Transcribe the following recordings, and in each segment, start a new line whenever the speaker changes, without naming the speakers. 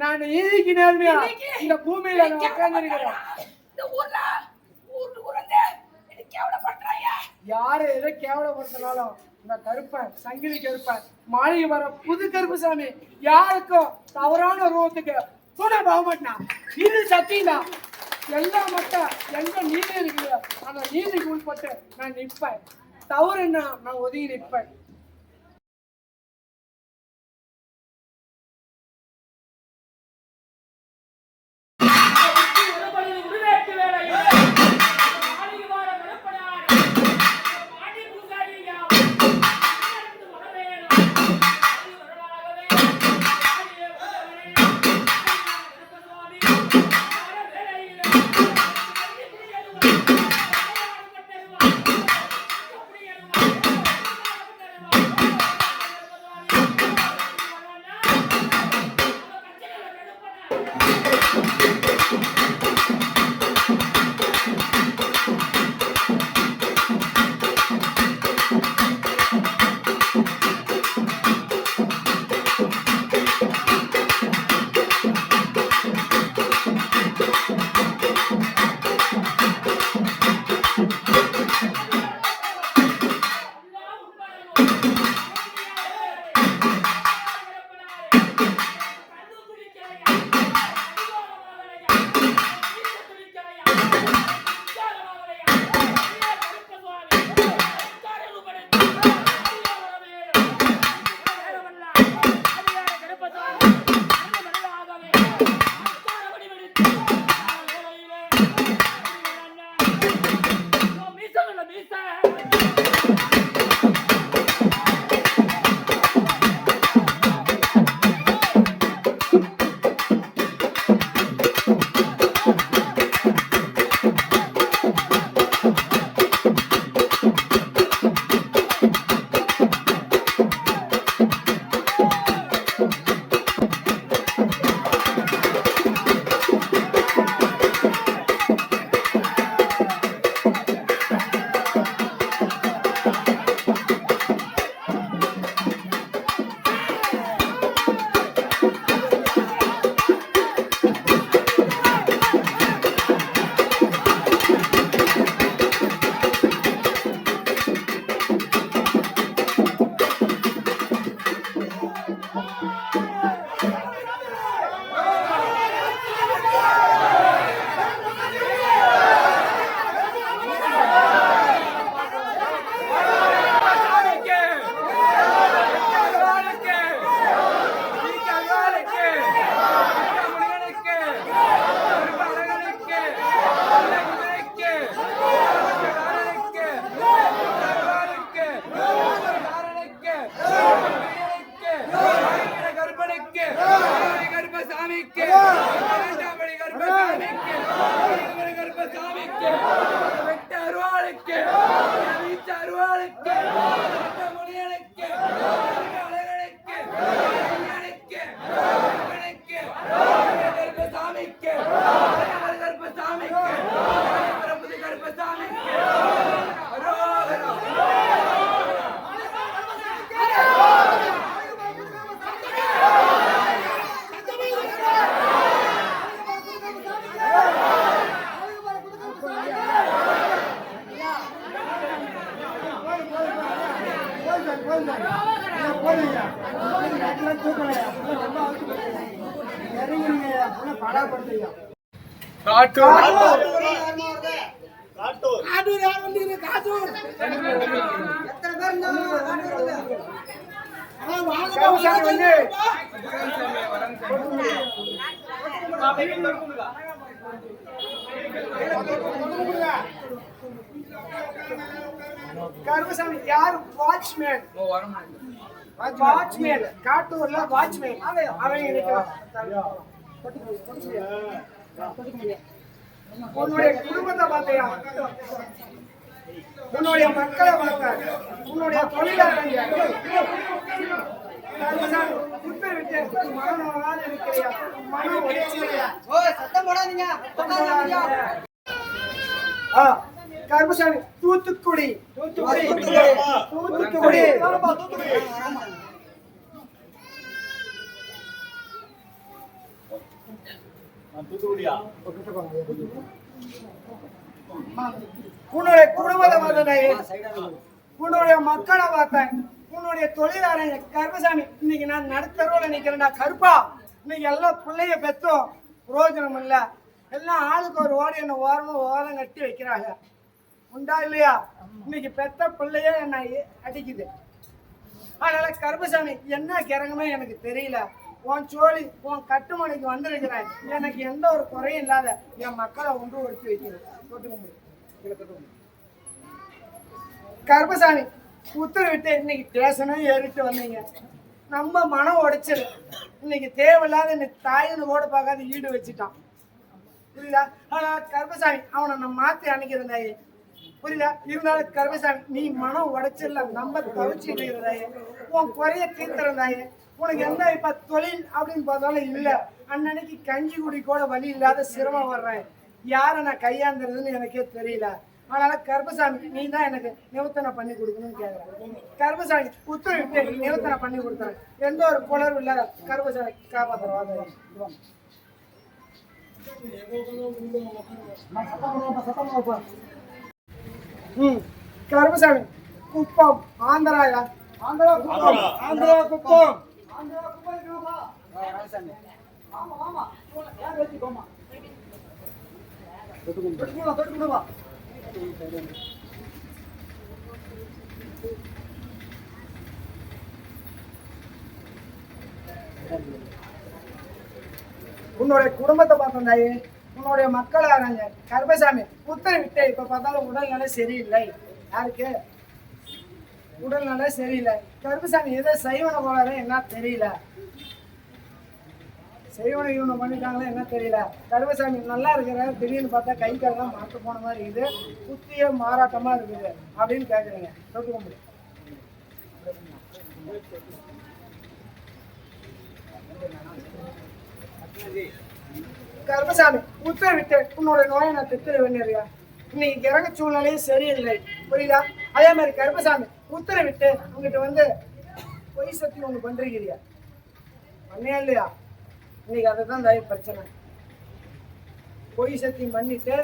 நான் ஈதிக்கு நேர்மையா இந்த பூமியில நான் உட்கார்ந்திருக்கிறேன்.
இந்த ஊர்ல கேவலப்படுறாங்க.
யாரு எதை கேவலப்படுத்தினாலும் இந்த கருப்பன் சங்கிலி கருப்பன் மாளிகை வர புது கருப்புசாமி யாருக்கும் தவறான ரூபத்துக்கு துணை போக மாட்டான். இது சத்தியம். எல்லாம் மட்டும் எங்க நீதி இருக்குது அந்த நீதிக்கு உட்பட்டு நான் நிற்பேன். தவறுன்னா நான் ஒதுங்கி நிற்பேன். கருமசாமி யார்? வாட்ச்மேன். வாட்ச்மேன் காட்டூர்ல வாட்ச்மேன் அவங்க நிற்கிறான். உன்னுடைய குடும்பத்தை பார்த்தியா? உன்னுடைய மக்களை பார்த்த? உன்னுடைய தொழிலாளங்க குப்பை விட்டு மனநோயால் இருக்கிறியா? மன உடைச்சியா?
சத்தம் போடாதீங்க.
கருமசாமி தூத்துக்குடி. உன்னுடைய குடும்பத்தை பார்த்தேன், உன்னுடைய மக்களை பார்த்தேன், உன்னுடைய தொழிலாளர் கருப்பசாமி. இன்னைக்கு நான் நடுத்தருவில் நிக்கிறேன்டா கருப்பா. இன்னைக்கு எல்லாம் பிள்ளைய பெத்தோம், பிரயோஜனம் இல்லை. எல்லாம் ஆளுக்கு ஒரு ஓடி என்ன ஓரம் கட்டி வைக்கிறாங்க. உண்டா இல்லையா? இன்னைக்கு பெத்த பிள்ளைய என்ன அடிக்குது. அதனால கருப்பசாமி என்ன கிறங்குமே எனக்கு தெரியல. உன் சோழி உன் கட்டுமணிக்கு வந்திருக்கிறேன். எனக்கு எந்த ஒரு குறையும் இல்லாத என் மக்களை ஒன்று ஒடுத்து வைக்கிறேன். கருப்பசாமி உத்தரவிட்டு இன்னைக்கு ஸ்டேஷனும் ஏறிட்டு வந்தீங்க. நம்ம மனம் உடைச்சது. இன்னைக்கு தேவையில்லாத இன்னைக்கு தாயின்னு கூட பார்க்காத ஈடு வச்சுட்டான். புரியுதா? ஆனா கருப்பசாமி அவனை நம்ம மாத்தி அணைக்கிறதாயே. புரியுதா? இருந்தாலும் கருப்பசாமி நீ மனம் உடைச்சிடல, நம்ம தவிச்சிட்டு இருக்கிறதாயே. உன் குறைய தீர்த்துறதாயே. உனக்கு எந்த இப்ப தொழில் அப்படின்னு பார்த்தாலும் இல்ல. அன்னன்னைக்கு கஞ்சி குடி கூட வழி இல்லாத சிரமம் வர்றேன். யாரை நான் கையாண்டுறதுன்னு எனக்கே தெரியல. அதனால கருப்பசாமி நீ தான் எனக்கு நிவர்த்தனை பண்ணி கொடுக்கணும்னு கேட்கிறேன். கருப்பசாமி உத்தரவிட்டு நிவர்த்தனை பண்ணி கொடுத்தேன். எந்த ஒரு குளர்வும் இல்லாத கருப்பசாமி காப்பாற்றுவாங்க. கருப்பசாமி குப்பம் ஆந்திராயா? ஆந்திரா குப்பம், ஆந்திரா குப்பம், ஆந்திரா குப்பம். ஆமா ஆமா யார் வச்சுக்கோமா தொட்டுக்குடுவா. உன்னுடைய குடும்பத்தை பார்த்தோம்டாயே, உன்னுடைய மக்கள் ஆறாங்க. கருப்பசாமி உத்தரவிட்டு இப்ப பார்த்தாலும் உடல்நிலை சரியில்லை. யாருக்கு உடல்நிலை சரியில்லை? கருப்பசாமி எதோ செய்வன போல என்ன தெரியல. செய்வன இவனை பண்ணிட்டாங்களா என்ன தெரியல. கருப்பசாமி நல்லா இருக்கிற, திடீர்னு பார்த்தா கை காலெல்லாம் மாற்ற போன மாதிரி இருக்குது. குத்திய மாறாட்டமா இருக்குது அப்படின்னு கேட்குறீங்க. தொட்டுக்க முடியும். கருப்பசாமி உத்தரவிட்டு உன்னோட நோயை நான் திட்டு வேண்டியா. இன்னைக்கு கிரக சூழ்நிலையும் சரியில்லை. புரியுதா? அதே மாதிரி கருப்பசாமி உத்தரவிட்டு உங்ககிட்ட வந்து பொய் சக்தி ஒண்ணு பண்றீங்க. பண்ணியா இல்லையா? இன்னைக்கு அதுதான் தயவு பிரச்சனை. பொய் சக்தி பண்ணிட்டு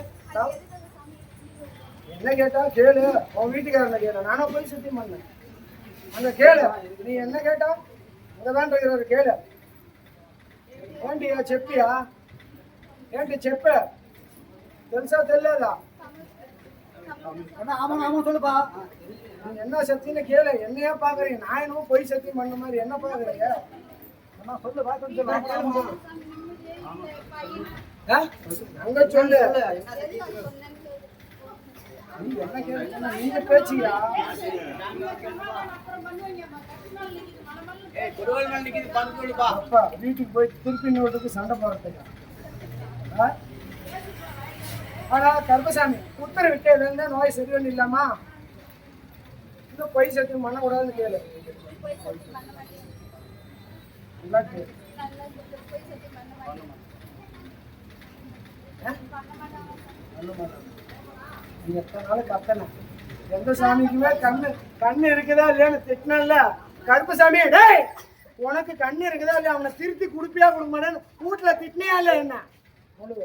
என்ன கேட்டா கேளு. உன் வீட்டுக்காரன கேளு. நானும் பொய் சக்தி பண்ணேன். அங்க கேளு. நீ என்ன கேட்டா அங்கதான் இருக்கிறாரு கேளு. ஏண்டியா செப்பியா? ఏంటి చెప్పే తెలుసా తెలియదా? ஆமா ஆமா சொல்லுப்பா. நீங்க என்ன சத்தின்னு கேளு. என்னையா பாக்குறீங்க? நான் என்னமோ பொய் சத்தியம் பண்ண மாதிரி என்ன பாக்குறீங்க? அம்மா சொல்லு பாத்து சொல்லு. அங்க சொல்லு. நீ என்ன கேளுங்க? நீங்க பேச்சியா? வீட்டுக்கு போய் திருப்பி நோட்டுக்கு சண்டை போறதுக்கு. ஆனா கருப்பசாமி உத்தரவிட்டு இருந்தா நோய் சரிவன் இல்லாமா? இன்னும் பொய் சத்தியம் பண்ண கூடாதுன்னு கேளு. நீ எத்தனை நாளுக்கு அத்தனை எந்த சாமிக்குமே கண்ணு இருக்குதா இல்லையான்னு திட்டினல்ல கருப்பசாமி. டேய் உனக்கு கண்ணு இருக்குதா இல்லையா? அவனை திருத்தி குடுப்பியா கொடுக்க மாட்டேன்னு வீட்டுல திட்டினியா இல்ல என்ன முழுவ?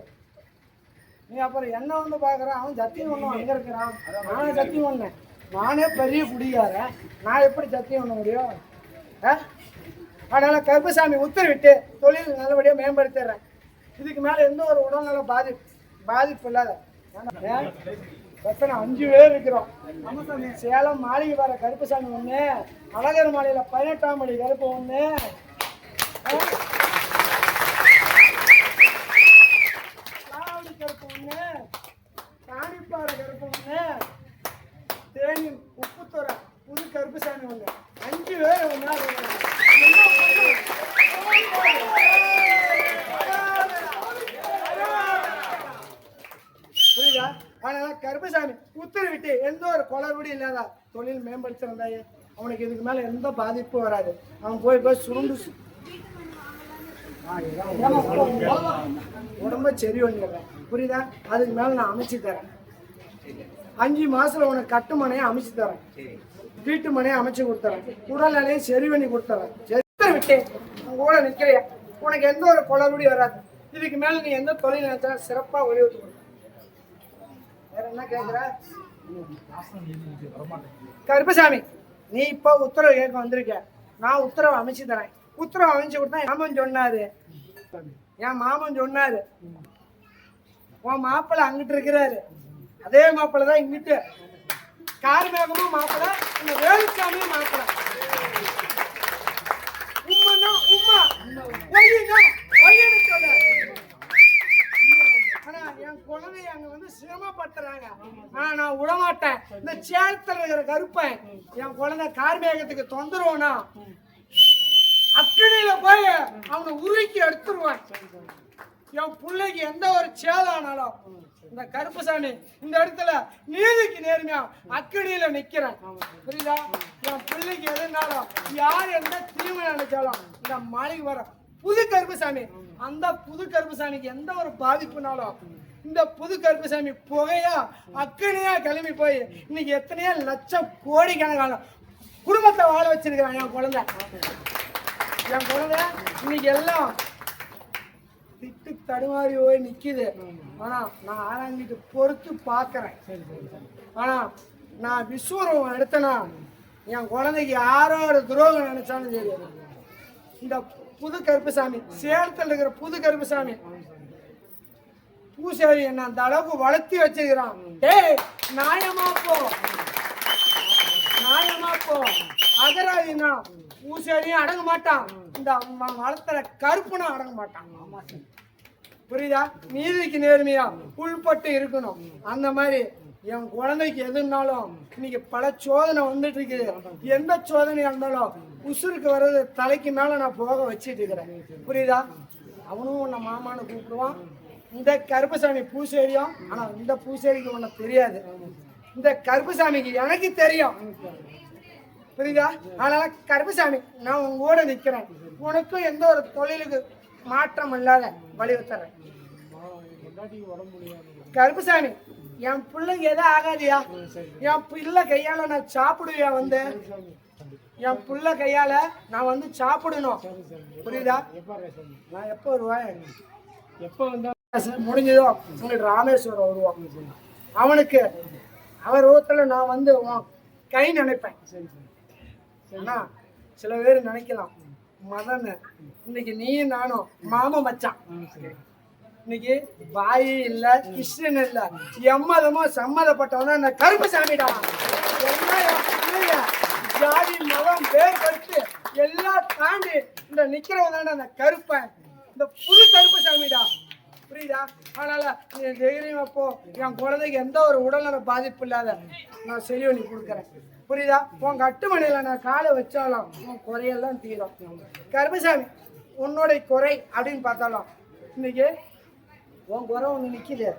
நீ அப்புறம் என்ன வந்து பாக்குற? அவன் சத்தியம் ஒண்ணும் அங்க இருக்கிறான். நானே சத்தியம் பண்ணேன். நானே பெரிய குடிகார. நான் எப்படி சத்தியம் பண்ண முடியும்? அதனால கருப்பசாமி உத்தரவிட்டு தொழில் நல்லபடியா மேம்படுத்திடுறேன். இதுக்கு மேல எந்த ஒரு உடல்நல பாதிப்பு இல்லாத எத்தனை 5 பேர் இருக்கிறோம். சேலம் மாளிகை வர கருப்பசாமி ஒண்ணு, அழகர் மாலையில 18ஆம் படி கருப்பு ஒண்ணு, காவடி கருப்பு ஒண்ணு, காணிப்பாறை கருப்பு ஒண்ணு, தேனி உப்புத்துறை புது கருப்பசாமி ஒண்ணு. 5 பேர் ஒண்ணா புரியுதா? அதனால கருப்பசாமி உத்தரவிட்டு எந்த ஒரு குளறுபடி இல்லாத தொழில் மேம்படுத்திருந்தாயே. அவனுக்கு இதுக்கு மேல எந்த பாதிப்பும் வராது. அவன் போய் சுருண்டு உடம்ப சரி பண்ணிடுறேன். புரியுதா? அதுக்கு மேல நான் அமைச்சு தரேன். 5 மாசத்துல உனக்கு கட்டுமனையை அமைச்சு தரேன். வீட்டு மனையை அமைச்சு கொடுத்துறேன். உடல்நிலையும் சரி பண்ணி கொடுத்துறேன். விட்டு உங்க கூட நிக்கிறையா. உனக்கு எந்த ஒரு குளறுபடி வராது. இதுக்கு மேல நீ எந்த தொழில் நினைச்சா சிறப்பா ஒளிவுத்து கொடுக்க. வேற என்ன கேக்குற? கருப்பசாமி, நீ இப்போ உத்தரவு கேட்க வந்திருக்க. நான் உத்தரவு அமைச்சு தரேன். உத்தரவு அமைச்சு கொடுத்தா என் மாமன் சொன்னாரு உன் மாப்பிள்ளை அங்கிட்டு இருக்கிறாரு, அதே மாப்பிள்ளை தான் இங்கிட்டு. கார்மேகமும் மாப்பிள்ளை, இந்த வேலுச்சாமியும் மாப்பிள்ளை. உம்மா ஆனா என் குழந்தைய அங்க வந்து சிரமப்படுத்துறாங்க. ஆனா நான் விடமாட்டேன். இந்த சேலத்துல இருக்கிற கருப்பன் என் குழந்தை கார்மேகத்துக்கு தொந்தரவுனா அக்கடியில போய் அவனை உருக்கி எடுத்துருவான். என் பிள்ளைக்கு எந்த ஒரு சேதானாலும் இந்த கருப்பசாமி இந்த இடத்துல நீதிக்கு நேர்மையா அக்கடியில நிக்கிறேன். புரியுதா? என் பிள்ளைக்கு எதுனாலும் யார் எந்த தீமை நினைச்சாலும் இந்த மலைக்கு வர புது கருப்பசாமி, அந்த புது கருப்பசாமிக்கு எந்த ஒரு பாதிப்புனாலும் இந்த புது கருப்பசாமி புகையா அக்கடியா கிளம்பி போய் இன்னைக்கு எத்தனையோ லட்சம் கோடி கணக்கான குடும்பத்தை வாழ வச்சிருக்கிறான் என் குழந்தை. என் குழந்தை இன்னைக்கு எல்லாம் திட்டு தடுமாறி போய் நிக்குது. ஆனா நான் ஆராய்ஞ்சிட்டு பொறுத்து பாக்குறேன். ஆனா நான் விஸ்வரூபம் எடுத்தனா என் குழந்தைக்கு யாரோட துரோகம் நினைச்சாலும் சரி, இந்த புது கருப்பசாமி சேலத்தில் இருக்கிற புது கருப்பசாமி பூசாரி என்ன அந்த அளவுக்கு வளர்த்தி வச்சிருக்கிறான். டேய் நாயமா போ அகராதினா பூசாரியும் அடங்க மாட்டான், இந்த வளர்த்துற கருப்புனும் அடங்க மாட்டான். புரியுதா? நீதிக்கு நேர்மையா உள்பட்டு இருக்கணும். அந்த மாதிரி என் குழந்தைக்கு எதுனாலும் இன்னைக்கு பல சோதனை வந்துட்டு இருக்குது. எந்த சோதனையா இருந்தாலும் உசுருக்கு வர்றது தலைக்கு மேல நான் போக வச்சிட்டு இருக்கிறேன். புரியுதா? அவனும் உன்னை மாமான்னு கூப்பிடுவான். இந்த கருப்பசாமி பூசேரியும், ஆனா இந்த பூசேரிக்கு உன்னை தெரியாது. இந்த கருப்பசாமிக்கு எனக்கு தெரியும். புரியுதா? அதனால கருப்பசாமி நான் உங்க கூட நிக்கிறேன். உனக்கும் எந்த ஒரு தொழிலுக்கு மாற்றம் இல்லாத வலியுறுத்துறேன். கருப்பசாமி, என் பிள்ளைங்க எதாவது ஆகாதியா? என் பிள்ளை கையால நான் சாப்பிடுவியா? வந்து என் பிள்ளை கையால நான் வந்து சாப்பிடணும். புரியுதா? நான் எப்போ வருவேன்? எப்போ வந்தா முடிஞ்சதோ உங்களுக்கு ராமேஸ்வரம் வருவோம். அவனுக்கு அவர் ரூபத்துல நான் வந்து கை நினைப்பேன். ஆனா சில பேர் நினைக்கலாம் மதன் இன்னைக்கு நீயும் நானும் மாமா மச்சான். இன்னைக்கு பாயி இல்ல கிருஷ்ணன் இல்ல எம்மதமும் சம்மதப்பட்டவனா நான் கருப்பசாமிடா. ஜாதி மதம் பேர் படுத்து எல்லாம் தாண்டி இந்த நிக்கிறவன் அந்த கருப்பன், இந்த புது கருப்பசாமிடா. புரியுதா? அதனால நீ தைரியம் அப்போ என் குழந்தைக்கு எந்த ஒரு உடல்நல பாதிப்பு இல்லாத நான் சரி பண்ணி கொடுக்குறேன். புரியுதா? உன் கட்டுமணியில நான் காலை வச்சாலும் உன் குறையெல்லாம் தீரும். கருப்பசாமி, உன்னோட குறை அப்படின்னு பார்த்தாலும் இன்னைக்கு உன் குறை ஒண்ணு நிக்குது.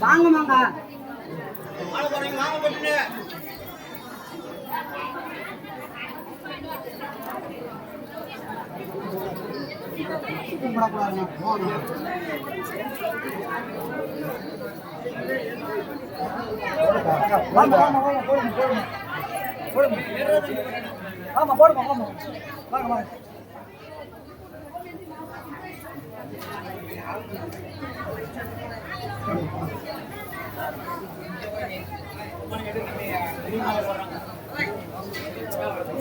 வாங்கமாங்க ஆமா போடுமா வாங்க வாங்க.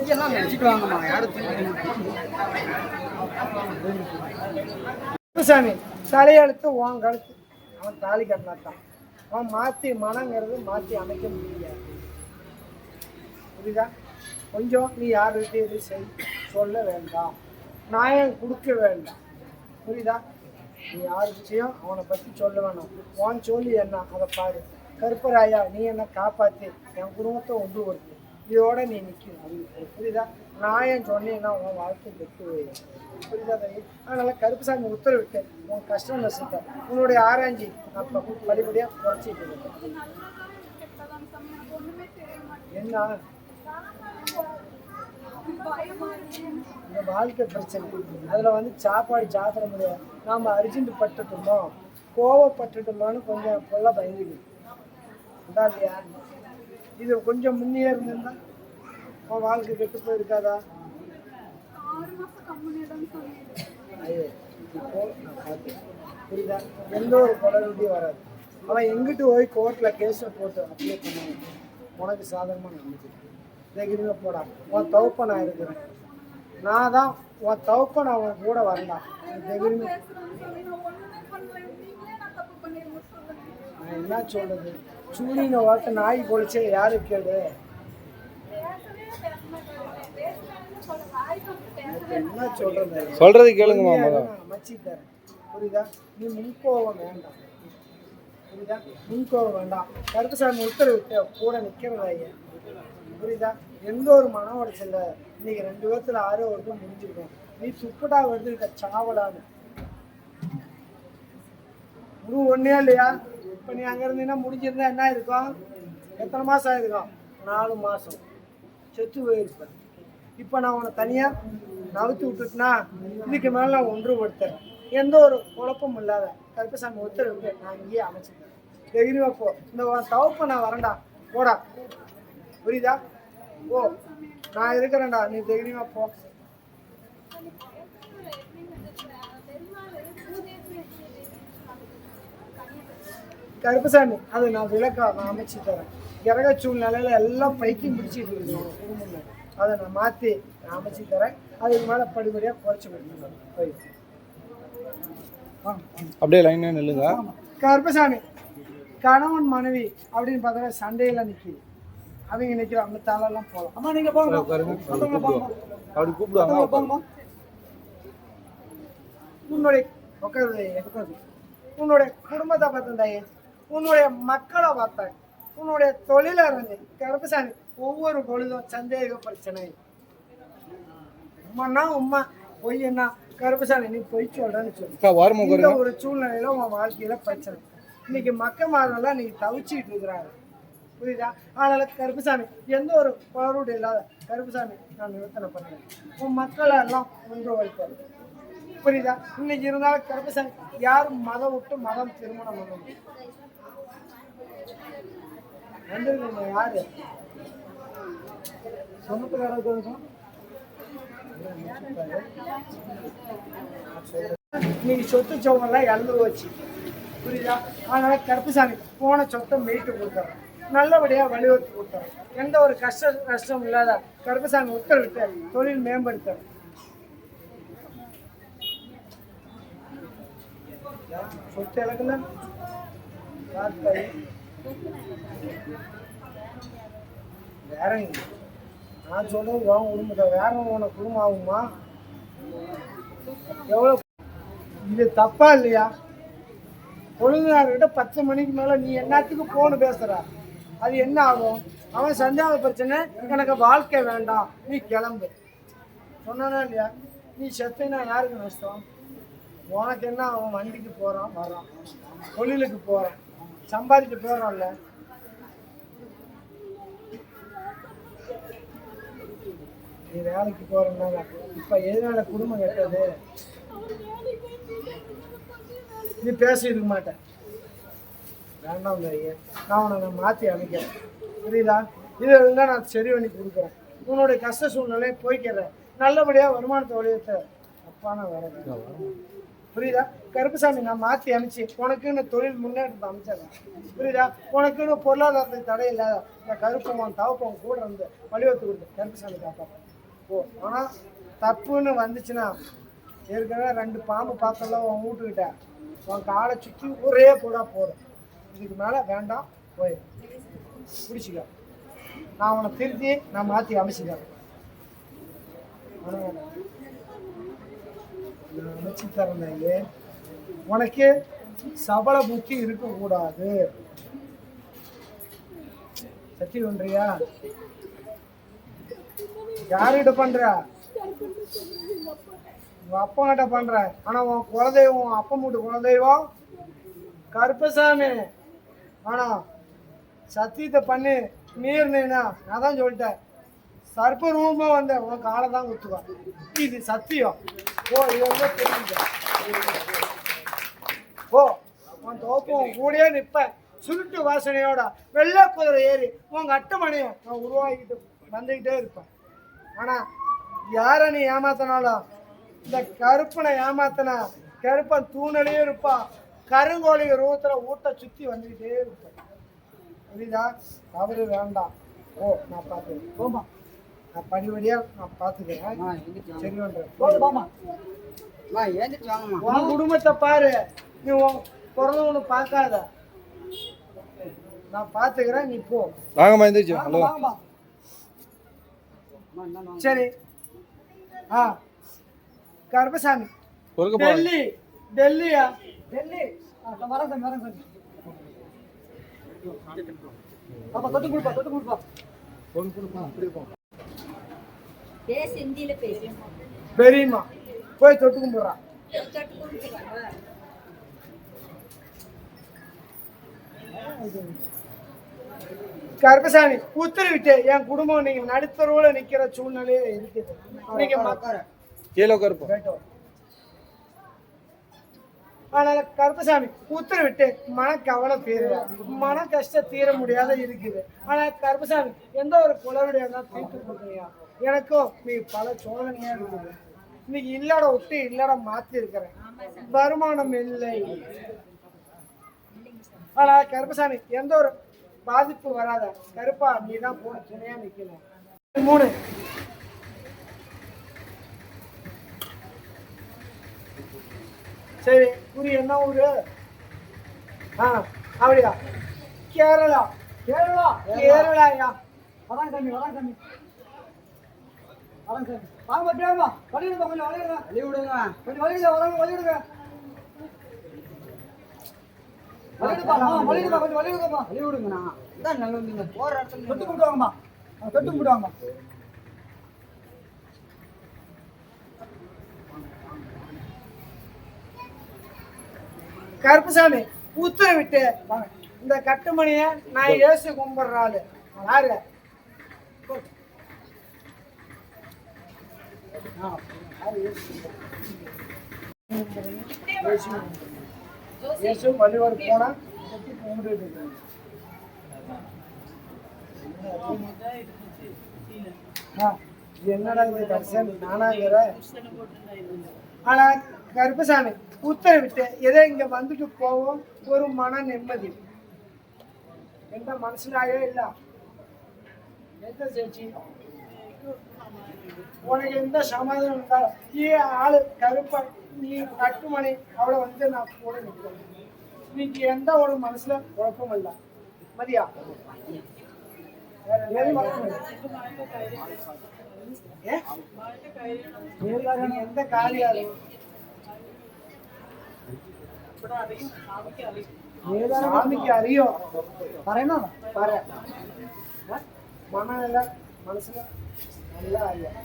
இதெல்லாம் நினைச்சிட்டு வாங்கம்மா யாரும்
சாமி தலையெழுத்து உன் கழுத்து. அவன் தாலி கட்டினாத்தான். அவன் மாற்றி மனங்கிறது மாற்றி அமைக்க முடியாது. புரியுதா? கொஞ்சம் நீ யார்கிட்ட எது சொல்ல வேண்டாம், நியாயம் கொடுக்க வேண்டாம். புரியுதா? நீ யாருக்கிட்டையும் அவனை பற்றி சொல்ல வேணாம். உன் சொல்லி என்ன அதை பாரு. கருப்பராயா நீ என்ன காப்பாற்றி என் குடும்பத்தை ஒன்று வருது, இதோட நீ நிற்கணும். புரியுதா? நியாயம் சொன்னீங்கன்னா உன் வாழ்க்கை கெட்டு போயிடும். புரியுதா தம்பி? அதனால கருப்புசாமி உத்தரவிட்டு உன் கஷ்டம் நஷ்டத்தை உன்னுடைய ஆராய்ச்சி அப்போ படிப்படியாக குறைச்சிட்டு இருக்கேன். என்ன இந்த வாழ்க்கை பிரச்சனை, அதில் வந்து சாப்பாடு சாப்பிட முடியாது. நாம் அர்ஜென்ட் பட்டுட்டோமோ கோவப்பட்டுட்டோமோன்னு கொஞ்சம் பொல்ல பயந்துக்கு உண்டா இல்லையா? இது கொஞ்சம் முன்னே இருந்திருந்தா உன் வாழ்க்கை கெட்டு போயிருக்காதா? ஐயோ இப்போ நான் பார்த்தேன். புரியுதா? எந்த ஒரு குழந்தையும் வராது. அவன் எங்கிட்டு போய் கோர்ட்டில் கேஸை போட்டு அப்ளை பண்ணுவாங்க. உனக்கு சாதகமாக நடந்துச்சு தைரியமாக போடா. உன் தவப்பை நான் இருக்கிறேன். நான் தான் உன் தவப்பை நான் உன் கூட வரலாம். தைரியமாக நான் என்ன சொல்றது? சூரியனை வார்த்தை நாய் பொழிச்சே யாரு கேடு? என்ன
சொல்றது கேளுங்க.
அமைச்சு தரேன். புரியுதா? நீ முன்கோவம் வேண்டாம். புரியுதா? முன்கோவம் வேண்டாம். கருப்புசாமி உத்தரவிட்டு கூட நிற்கிறதா ஐயா? புரியுதா? எந்த ஒரு மன உடைச்சல இன்னைக்கு 2 பேர்த்துல 6 வருடம் முடிஞ்சிருக்கும். நீ துப்புடா வருது சாவடான்னு முழு ஒன்னே இல்லையா? இப்போ நீ அங்கே இருந்தீங்கன்னா முடிஞ்சிருந்தா என்ன இருக்கும்? எத்தனை மாதம் ஆயிருக்கும்? 4 மாதம் செத்து போயிருப்பேன். இப்போ நான் உன்னை தனியாக நவுத்தி விட்டுட்டுனா இதுக்கு மேலே நான் ஒன்றுபடுத்துறேன். எந்த ஒரு குழப்பமும் இல்லாத கருப்பசாமி உத்தரவு நான் இங்கேயே அமைச்சிருக்கேன். தைரியமா போ. இந்த தவப்பை நான் வரேன்டா போடா. புரியுதா? ஓ நான் இருக்கிறேன்டா, நீ தைரியமா போ. கருப்பசாமி அது நான் விளக்கா நான் அமைச்சு தரேன். கிரக சூழ்நிலையில எல்லாம் பைக்கியம் பிடிச்சிட்டு இருக்கு. அதை நான் மாற்றி நான் அமைச்சு தரேன். அதுக்கு மேலே படிப்படியாக குறைச்சி கொடுத்துருவேன்.
அப்படியே லைனா நில்லுங்க.
கருப்பசாமி கணவன் மனைவி அப்படின்னு பார்த்தா சண்டையெல்லாம் நிற்கிது. அவங்க நிற்கிற அந்த தாளெல்லாம் போகலாம். அம்மா நீங்கள் போங்க.
அப்படி கூப்பிடுவாங்க.
உன்னுடைய உன்னுடைய குடும்பத்தை பார்த்தேன், உன்னுடைய மக்களை பார்த்தேன், உன்னுடைய தொழிலை இருந்து கருப்பசாமி ஒவ்வொரு பொழுதும் சந்தேக பிரச்சனை. உண்மைன்னா உண்மை, பொய்யன்னா கருப்பசாமி நீ பொய் சொல்றேன்னு சொல்லி இந்த ஒரு சூழ்நிலையில உன் வாழ்க்கையில பிரச்சனை. இன்னைக்கு மக்கமாரெல்லாம் நீங்க தவிச்சிட்டு இருக்கிறாங்க. புரியுதா? அதனால கருப்பசாமி எந்த ஒரு குளறுடு இல்லாத கருப்பசாமி நான் நிறுத்தனை பண்ணேன். உன் மக்களை எல்லாம் ஒன்று வைப்பாரு. புரியுதா? இன்னைக்கு இருந்தாலும் கருப்பசாமி யாரும் மதம் விட்டு மதம் திருமணம் பண்ண முடியும். வந்துருக்கீங்க யாரு சொந்தத்துக்காரருக்கு இருக்கும். இன்னைக்கு சொத்து சோகம்லாம் இழந்து போச்சு. புரியுதா? அதனால கருப்பசாமி போன சொத்தை மீட்டு கொடுத்தாரு. நல்லபடியாக வழிவகுத்து கொடுத்தாரு. எந்த ஒரு கஷ்டம் இல்லாத கருப்பசாமி உத்தரவிட்டு தொழில் மேம்படுத்தார். சொத்து இழக்கல வேற நான் சொல்றது உன் குடும்பத்தை வேற உன குடும்பம் ஆகுமா? எவ்வளோ இது தப்பா இல்லையா? பொழுதுனார்கிட்ட 10 மணிக்கு மேலே நீ என்னத்துக்கு போன்னு பேசுற? அது என்ன ஆகும்? அவன் சந்தேக பிரச்சனை, எனக்கு வாழ்க்கை வேண்டாம், நீ கிளம்பு சொன்னானா இல்லையா? நீ செத்தனா யாருக்கு நஷ்டம்? உனக்கு என்ன? அவன் வண்டிக்கு போகிறான் வரான், தொழிலுக்கு போகிறான், சம்பாதிக்க போகிறான்ல. நீ வேலைக்கு போகிறனால இப்போ எதனால குடும்பம் கெட்டது? நீ பேசியிருக்க மாட்டேன். வேண்டாம் ஐயா, நான் உன்னை மாற்றி அமைக்கிறேன். புரியுதா? இது இருந்தால் நான் சரி பண்ணி கொடுக்குறேன். உன்னுடைய கஷ்ட சூழ்நிலையை போய்க்கிறேன். நல்லபடியாக வருமானத்தை வழியத்தை அப்பான வேலை புரியுதா? கருப்புசாமி நான் மாற்றி அமைச்சு உனக்குன்னு தொழில் முன்னேற்றத்தை அமைச்சிடறேன். புரியுதா? உனக்குன்னு பொருளாதாரத்துக்கு தடை இல்லாத இந்த கருப்பவன் தவப்பவன் கூட இருந்து வழிவகுத்து கொடுத்து கருப்புசாமி காப்பான். ஓ ஆனால் தப்புன்னு வந்துச்சுன்னா ஏற்கனவே 2 பாம்பு பார்த்தெல்லாம் உன் வீட்டுக்கிட்ட உன் காலை சுற்றி ஒரே போடா போதும். இதுக்கு மேலே வேண்டாம், போய் பிடிச்சிக்க. நான் உன்னை திருத்தி நான் மாற்றி அமைச்சிக்கிறேன். நான் அமைச்சு தரேன். உனக்கு சபல புத்தி இருக்கக்கூடாது. சத்தி ஒன்றியா? யார்கிட்ட பண்ற? உங்க அப்பா கிட்ட பண்ற. ஆனா உன் குலதெய்வம், உன் அப்பா மூட்டு குலதெய்வம் கருப்பசாமி. ஆனா சத்தியத்தை பண்ணி மீறினா நான் தான் சொல்லிட்டேன், சர்ப்ப ரூபமா வந்த உன் காலை தான் குத்துவான். இது சத்தியம். ஓ இது வந்து தெரியுங்க. ஓ உன் தோப்பம் கூடயே நிற்பேன் சுருட்டு வாசனையோட வெள்ளை குதிரை ஏறி உங்க அட்டமணியை நான் உருவாக்கிட்டு வந்துக்கிட்டே இருப்பேன். ஆனா யாரை நீ ஏமாத்தினாலும் இந்த கருப்பனை ஏமாத்தினா கருப்பன் தூணலே இருப்பான். கருங்கோழி ரூபத்துல ஊட்ட சுத்தி வந்துக்கிட்டே இருப்பேன். புரியுதா? தவறு வேண்டாம். ஓ நான் பார்த்துக்கிறேன். போமா நான் படிப்படியா நான் பார்த்துக்கிறேன். சரி ஒன்று உன் குடும்பத்தை பாரு. நீ உன் பிறந்தவனு பார்க்காத. நான் பார்த்துக்கிறேன், நீ போ.
வாங்கம்மா எந்திரிச்சு. ஹலோ
சரி. ஆ கருப்பசாமி
பொறுக்க
டெல்லி டெல்லியா? டெல்லி வரேன் சாமி, வரேன் சாமி. பாப்பா தொட்டு கொடுப்பா, தொட்டு கொடுப்பா. பெரியம்மா போய் தொட்டு கும்பிடுறான். கருப்பசாமி உத்தரவிட்டு என் குடும்பம் நீங்க நடுத்தருவுல நிக்கிற சூழ்நிலையே இருக்குது. நீங்க
கீழே உட்காருப்போம்.
அதனால கருப்பசாமி உத்தரவிட்டு மனக்கவலை தீர மன கஷ்டம் தீர முடியாத இருக்குது. ஆனா கருப்பசாமி எந்த ஒரு குளறுடைய தான் தீர்த்து கொடுக்குறியா? எனக்கும் நீ பல சோதனையா இருக்குது. இன்னைக்கு இல்லட விட்டு இல்லட மாத்தி இருக்கிறேன். வருமானம் இல்லை. ஆனா கருப்பசாமி எந்த ஒரு பாதிப்பு வராத. கருப்பா நீ தான் போன துணையா நிக்கணும். 3 சரி. ஊரு என்ன ஊரு? அப்படியா? கேரளா. கேரளா கேரளாயா? வராங்க சாமி, வராங்க சாமி, வராங்க சாமி. வாங்க பட்டியாமா, வழிவிடுங்க, கொஞ்சம் வழிவிடுங்க, வழிவிடுங்க, கொஞ்சம் வழிவிடுங்க, வராங்க வழிவிடுங்க, வழிவிடுப்பா, வழிவிடுப்பா, கொஞ்சம் வழிவிடுங்கப்பா, வழிவிடுங்கண்ணா. இதான் நல்ல நீங்க போற இடத்துல தொட்டு கும்பிடுவாங்கம்மா, தொட்டு கும்பிடுவாங்கம்மா. கருப்பசாமி உத்தரவிட்டு இந்த கட்டுமணிய நான் ஏசு கும்பிடுற ஆளு யாரு? ஏசு பள்ளிவாடு போனா கும்பிட்டு என்னடா இது கடைசியா நானாங்கிற. ஆனா கருப்பசாமி உத்தரவிட்டு எதை இங்க வந்துட்டு போவோம் ஒரு மன நிம்மதி. எந்த மனசுலாயே இல்ல. எந்த சேச்சி உனக்கு எந்த சமாதானம் இருந்தாலும் ஆளு கருப்ப நீ கட்டுமணி அவளை வந்து நான் கூட நிற்கிறேன். இன்னைக்கு எந்த ஒரு மனசுல குழப்பம் இல்ல. மதியா எந்த காரியம் சாமிக்கு அறியும். வரணும் வர மனம் இல்ல மனசுல நல்லா அறியும்.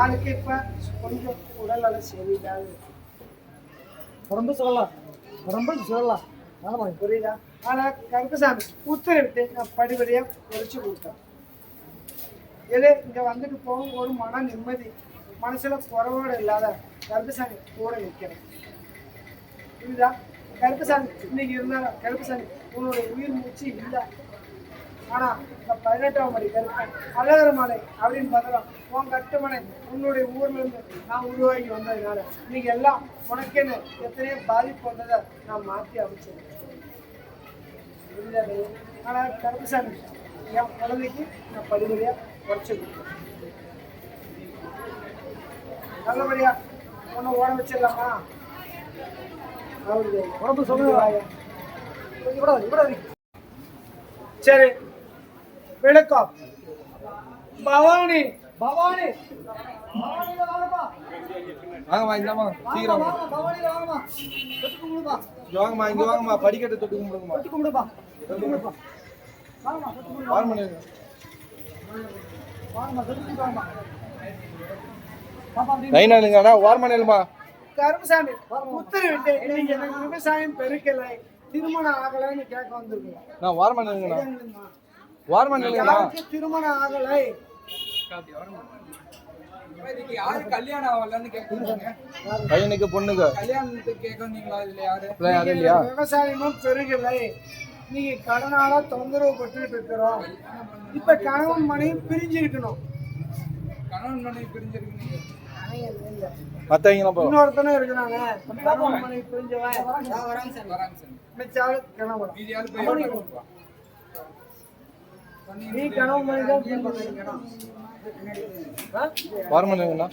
ஆளுக்கு இப்ப கொஞ்சம் உடல் அதை சரியில்லாது. ரொம்ப சொல்லலாம், ரொம்ப சொல்லலாம். புரியுதா? ஆனா கருப்பசாமி உத்தரவிட்டு நான் படிப்படியா குறைச்சு கொடுத்தேன். எது இங்க வந்துட்டு போகும் ஒரு மன நிம்மதி, மனசுல குறைவோடு இல்லாத கருப்பசாமி கூட நிற்கிறேன். புரியுதா? கருப்பசாமி இன்னைக்கு இருந்தாலும் கருப்பசாமி உன்னுடைய உயிர் மூச்சு இல்லை. ஆனா இந்த 18ஆம் படி கருப்பன் அழகர் மலை அப்படின்னு பார்த்தா உன் கட்டுமனை உன்னுடைய ஊர்ல இருந்து நான் உருவாகி வந்ததுனால இன்னைக்கு எல்லாம் உனக்கேன்னு எத்தனையோ பாதிப்பு வந்ததை நான் மாற்றி அமைச்சிருக்கேன். ஆனா கருப்பசாமி என் குழந்தைக்கு நான் படிப்படியா உடச்சு கொடுத்தேன். நல்லபடியா ஒன்று ஓட வச்சிடலாமா? உடம்பு சொல்லுங்க. சரி, விளக்கம். பவானி பவானி
வாங்கம்மா இந்தாம்மா சீக்கிரம் வாங்கம்மா இங்க வாங்கம்மா படிக்கட்டு தொட்டு கும்பிடுங்கம்மா வாரம் பண்ணிடுங்க நைனாளுங்கண்ணா வாரமணிலுமா
கருமசாமி உத்தரவிட்டு இன்னைக்கு எனக்கு விவசாயம் பெருக்கலை திருமணம் ஆகலைன்னு கேட்க வந்திருக்கேன்.
நான் வாரமணிலுங்கண்ணா வாரமணிலுங்கண்ணா
யாருக்கு திருமணம் ஆகலை?
இதுக்கு யாரு கல்யாணம் ஆகலன்னு கேக்குறீங்க?
பையனுக்கு பொண்ணுக்கு
கல்யாணத்துக்கு கேட்க வந்தீங்களா? இதுல யாரு
யாரும் இல்லையா?
விவசாயமும் பெருகலை, நீங்க கடனால தொந்தரவு பட்டுட்டு இருக்கிறோம். இப்ப கணவன் மனைவி பிரிஞ்சிருக்கணும்.
கணவன் மனைவி பிரிஞ்சிருக்கீங்க?
மற்றவங்களாம் போகிறோம்
இன்னொருத்தனும் இருக்கிறாங்க. கணவன் மனைவி பிரிஞ்சவன்
வராங்க சார்.
மிச்சாலு கணவன்.
மீதி ஆளு போய்
நீ கணவன் மனைவி தான் பிரிஞ்சிருக்கீங்க.
வாரமணிலுங்கண்ணா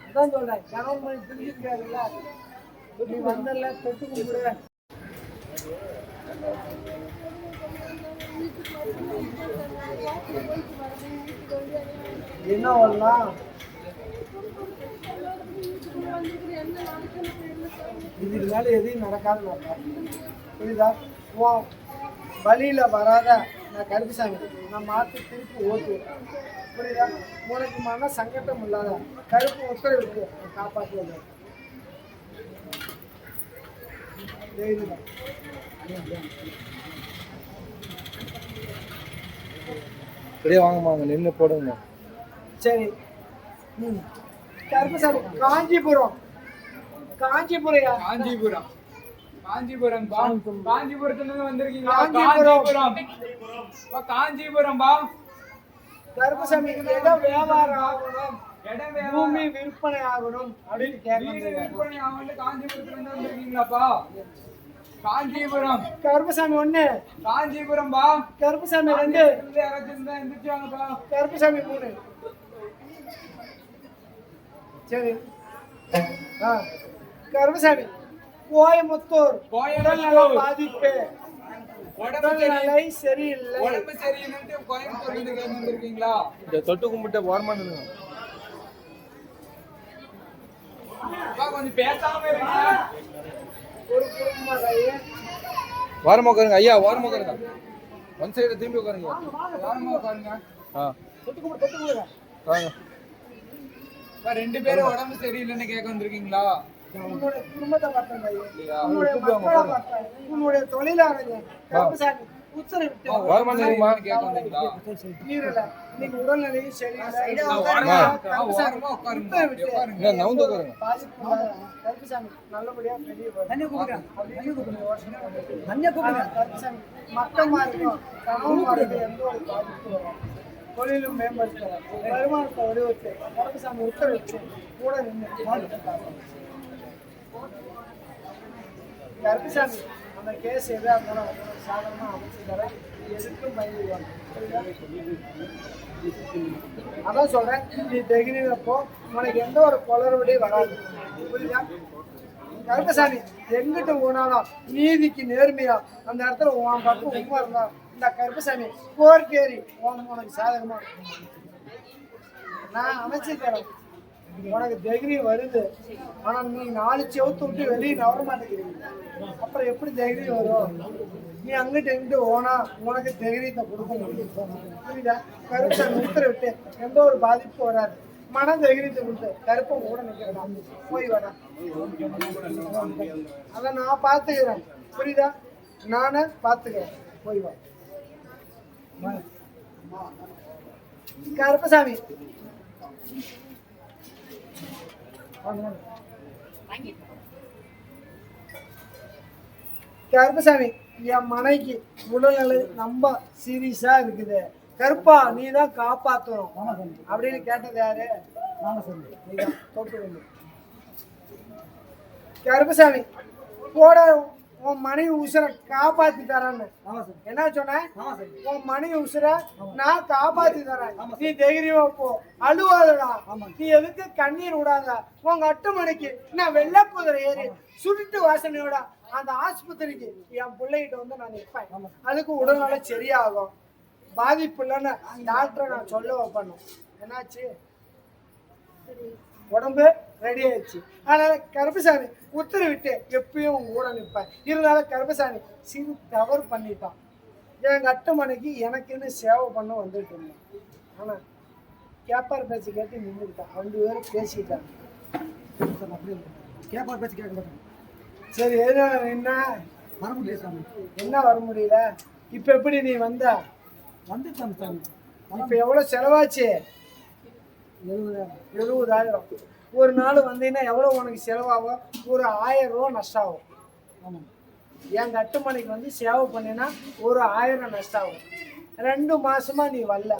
அதான் சொல்றேன், கணவன் மனைவி பிரிஞ்சிருக்காருல்ல, நீ வந்தல தொட்டு கும்பிடு. என்ன வரலாம்? இதுக்கு மேல எதையும் நடக்காது. புரியுதா? உன் வழியில வராத நான் கருப்புசாமி நான் மாற்றி திருப்பி ஓட்டுவேன். புரியுதா? உனக்கு மன சங்கட்டம் இல்லாத கருப்பு உத்தரவிட்டு காப்பாற்றுவது.
சரியா வாங்கம்மா அங்கே நின்று போடுங்க.
சரி. கருப்புசாமி காஞ்சிபுரம். காஞ்சிபுரையா?
காஞ்சிபுரம். காஞ்சிபுரம் பா. காஞ்சிபுரத்துல இருந்து வந்திருக்கீங்களா?
காஞ்சிபுரம்.
பா காஞ்சிபுரம் பா.
கருப்புசாமி ஏதோ வியாபாரம் ஆகணும்,
இடம்
பூமி விற்பனை ஆகணும் அப்படின்னு
வீடு
கேட்க.
விற்பனை ஆகல. காஞ்சிபுரத்துல இருந்து வந்திருக்கீங்களாப்பா? காஞ்சிபுரம்.
கருப்புசாமி ஒண்ணு,
காஞ்சிபுரம் பா.
கருப்புசாமி ரெண்டு,
யாராச்சும் இருந்தா எந்திரிச்சாங்கப்பா.
கருப்புசாமி மூணு. சரி. கருப்புசாமி கோயமுத்தூர். உடல்நலம் பாதிப்பு, உடல்நிலை சரியில்லை.
உடம்பு சரியில்லைன்ட்டு கோயம்புத்தூர்ல இருந்து கேட்க வந்திருக்கீங்களா?
இந்த தொட்டு கும்பிட்டு வாரமணிலுங்க
அப்பா கொஞ்சம் பேசாம இருக்கீங்க.
ஒரு குடும்பம்
வாரமாக உட்காருங்க ஐயா, வாரமாக உட்காருங்க. ஒன் சைடு திரும்பி உட்காருங்க.
வாரமா உட்காருங்க.
ஆ
தொட்டு கும்பிடு.
வாங்க.
அப்பா, 2 பேரும் உடம்பு சரியில்லைன்னு கேட்க வந்திருக்கீங்களா?
உன்னுடைய குடும்பத்தை பார்த்தேன், உன்னுடைய மக்களை பார்த்தேன், உன்னுடைய தொழிலாளங்க. கருப்புசாமி உத்தரவிட்டு
வாரமணிலுங்கம்மா
கேட்க வந்தீங்களா?
நீரல இன்னைக்கு உடல்நிலையும் சரியில்லை.
வாரமா
கருப்புசாமி
உட்காருங்க.
உத்தரவிட்டு
உட்காருங்க.
என்ன நவுந்து உட்காருங்க.
பாதிப்பு இல்லாத கருப்புசாமி நல்லபடியா வெளியே வரும். கருப்புசாமி மட்டமா இருக்கும், கனவுமா இருக்கும், எந்த ஒரு பாதிப்பு வரும். தொழிலும் மேம்படுத்துவார், வருமானத்தை வடிவத்து கருப்புசாமி உத்தரவிட்டு கூட நின்று பாதிப்பு. கருப்புசாமி அந்த கேஸ் எதா இருந்தாலும் சாதகமா அமைச்சு தர எதுக்கும் பயந்துருவாங்க. அதான் சொல்றேன், நீ தைரியப்போ உனக்கு எந்த ஒரு குளறுபடியும் வராது. புரியுதா? கருப்பசாமி எங்கிட்ட போனாலும் நீதிக்கு நேர்மையா அந்த இடத்துல உன் பக்கம் உண்மை இருந்தா இந்த கருப்பசாமி கோர்க்கேறி உனக்கு சாதகமா இருக்கும். நான் அமைச்சு தரேன், உனக்கு தைரியம் வருது. ஆனா நீ 4 செவத்து விட்டு வெளியே நவர மாட்டேங்கிறீங்க. அப்புறம் எப்படி தைரியம் வரும்? நீ அங்கிட்டு எங்கிட்டு ஓனா உனக்கு தைரியத்தை கொடுக்க முடியும். புரியுதா? கருப்பை உத்தரவிட்டு எந்த ஒரு பாதிப்பு வராது. மன தைரியத்தை கொடுத்து கருப்பை கூட நிற்கிறேன், போய் வரேன். அதை நான் பார்த்துக்கிறேன். புரியுதா? நானே பார்த்துக்கிறேன், போய் வா. கருப்பசாமி கருப்பசாமி என் மனைக்கு உடல்நிலை ரொம்ப சீரியஸா இருக்குது. கருப்பா நீ தான் காப்பாற்றணும் அப்படின்னு கேட்டது யாரு? நீதான். தொட்டு வந்து கருப்பசாமி போட உன் மனைவி உசுரை காப்பாத்தி தரேன்னு என்ன சொன்ன? உன் மனைவி உசுரை நான் காப்பாத்தி தரேன், நீ தைரியமா போ, அழுவாதடா, நீ எதுக்கு கண்ணீர் விடாத. உங்க 8 மணிக்கு நான் வெள்ளை குதிரை ஏறி சுருட்டு வாசனையோட அந்த ஆஸ்பத்திரிக்கு என் பிள்ளைகிட்ட வந்து நான் நிற்பேன். அதுக்கு உடல்நல சரியாகும், பாதிப்பு இல்லைன்னு டாக்டரை நான் சொல்ல வைப்பேன். என்னாச்சு? உடம்பு ரெடி ஆயிடுச்சு. அதனால கருப்பசாமி உத்தரவிட்டு எப்பயும் உங்க கூட நிற்பேன். இருந்தாலும் கருப்பசாமி சிறு தவறு பண்ணிட்டான். என் 8 மணிக்கு எனக்குன்னு சேவை பண்ண வந்துட்டு இருந்தேன். ஆனா கேப்பார் பேச்சு கேட்டு நின்றுக்கிட்டான். 2 பேரும் பேசிட்டாங்க. கேப்பார் பேச்சு கேட்க மாட்டாங்க. சரி என்ன வர முடியல சாமி? என்ன வர முடியல? இப்ப எப்படி நீ வந்துட்டான் சாமி? இப்ப எவ்வளவு செலவாச்சு? 70,000. ஒரு நாள் வந்தீங்கன்னா எவ்வளோ உனக்கு செலவாகும்? ஒரு 1000 ரூபா நஷ்டம் ஆகும். ஆமாம், என் 8 மணிக்கு வந்து சேவை பண்ணினா ஒரு 1000 நஷ்டம் ஆகும். 2 மாசமா நீ வரல.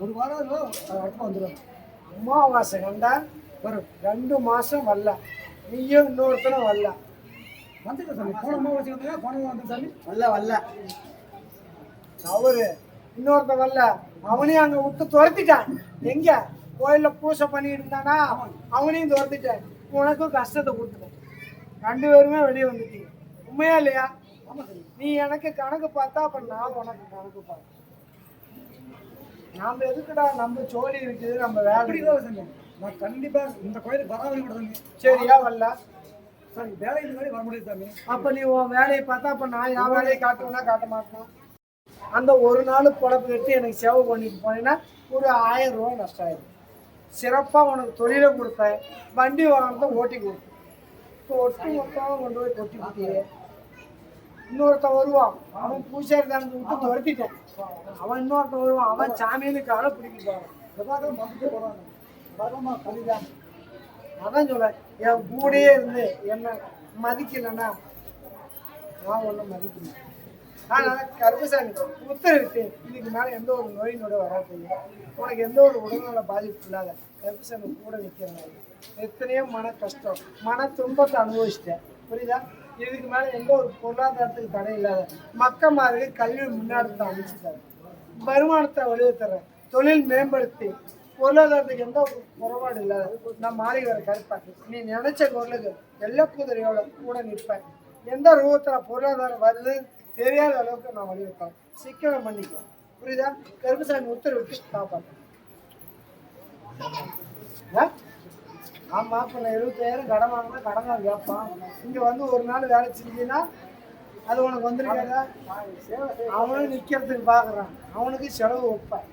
ஒரு வாரம் வந்துடும். அமாவாசை கண்டா வரும். 2 மாசம் வரல. நீயும் இன்னொருத்தனும் வரல. வந்துட்டு சாமி போன அமாவாசை வந்தா போன வந்து சாமி வரல. அவரு இன்னொருத்த வரல. அவனையும் அங்க விட்டு துரத்திட்டான். எங்க கோயில்ல பூசை பண்ணிட்டு இருந்தானா அவனையும் துரத்திட்டேன். உனக்கும் கஷ்டத்தை கொடுத்துட்டேன். 2 பேருமே வெளியே வந்துட்டீங்க. உண்மையா இல்லையா? நீ எனக்கு கணக்கு பார்த்தா அப்ப நான் உனக்கு கணக்கு பார்த்தேன். நாம எதுக்குடா, நம்ம ஜோலி இருக்குது, நம்ம வேலை. நான் கண்டிப்பா இந்த கோயிலுக்கு வராமல். சரியா வரல சாமி? வேலைக்கு முன்னாடி வர முடியாது சாமி. அப்ப நீ உன் வேலையை பார்த்தா அப்ப நான் என் வேலையை காட்டுவேன்னா காட்ட மாட்டேன். அந்த ஒரு நாள் பொழப்பு கட்டி எனக்கு சேவை பண்ணிட்டு போனீங்கன்னா ஒரு 1000 ரூபா நஷ்டம் ஆயிடும். சிறப்பாக உனக்கு தொழிலை கொடுப்பேன், வண்டி வாங்கினதை ஓட்டி கொடுப்பேன். இப்போ ஒட்டு மொத்தம் கொண்டு போய் கொட்டி கொடுத்தியே. இன்னொருத்தன் வருவான், அவன் பூசாரி தான் விட்டு துரத்திட்டேன். அவன் இன்னொருத்தன் வருவான், அவன் சாமின்னு காலை பிடிக்கிட்டு போறான். அதான் சொல்ல, என் கூடயே இருந்து என்ன மதிக்கலைன்னா நான் ஒன்றும் மதிக்கல. ஆனால் கருப்பசாமி உத்தரவிட்டு இதுக்கு மேலே எந்த ஒரு நோய் நொடி வராது, உனக்கு எந்த ஒரு உடல்நல பாதிப்பு இல்லாத கருப்பசாமி கூட நிற்கிறனால எத்தனையோ மன கஷ்டம், மன துன்பத்தை அனுபவிச்சிட்டேன். புரியுதா? இதுக்கு மேலே எந்த ஒரு பொருளாதாரத்துக்கு தடை இல்லாத மக்கமாருக்கு கல்வி முன்னேற்றத்தை அமைச்சுட்டாரு, வருமானத்தை வலியுறுத்துறேன், தொழில் மேம்படுத்தி பொருளாதாரத்துக்கு எந்த ஒரு குறைபாடு இல்லாத நான் மாறி வர கருப்பேன். நீ நினைச்ச பொருளுக்கு வெள்ளை குதிரையோட கூட நிற்பேன். எந்த ரூபத்தில் பொருளாதாரம் வருது தெரியாத அளவுக்கு நான் வலியுறுத்தேன். சிக்கனம் பண்ணிக்குவேன். புரியுதா? கருப்பசாமி உத்தரவிட்டு காப்பாற்றேன். ஆமா, இப்போ நான் 70,000 கடன் வாங்கினா கடன் கேட்பான். இங்க வந்து ஒரு நாள் வேலை செஞ்சீங்கன்னா அது உனக்கு வந்துருக்காதா? அவனும் நிக்கிறதுக்கு பாக்குறான், அவனுக்கு செலவு வைப்பேன்.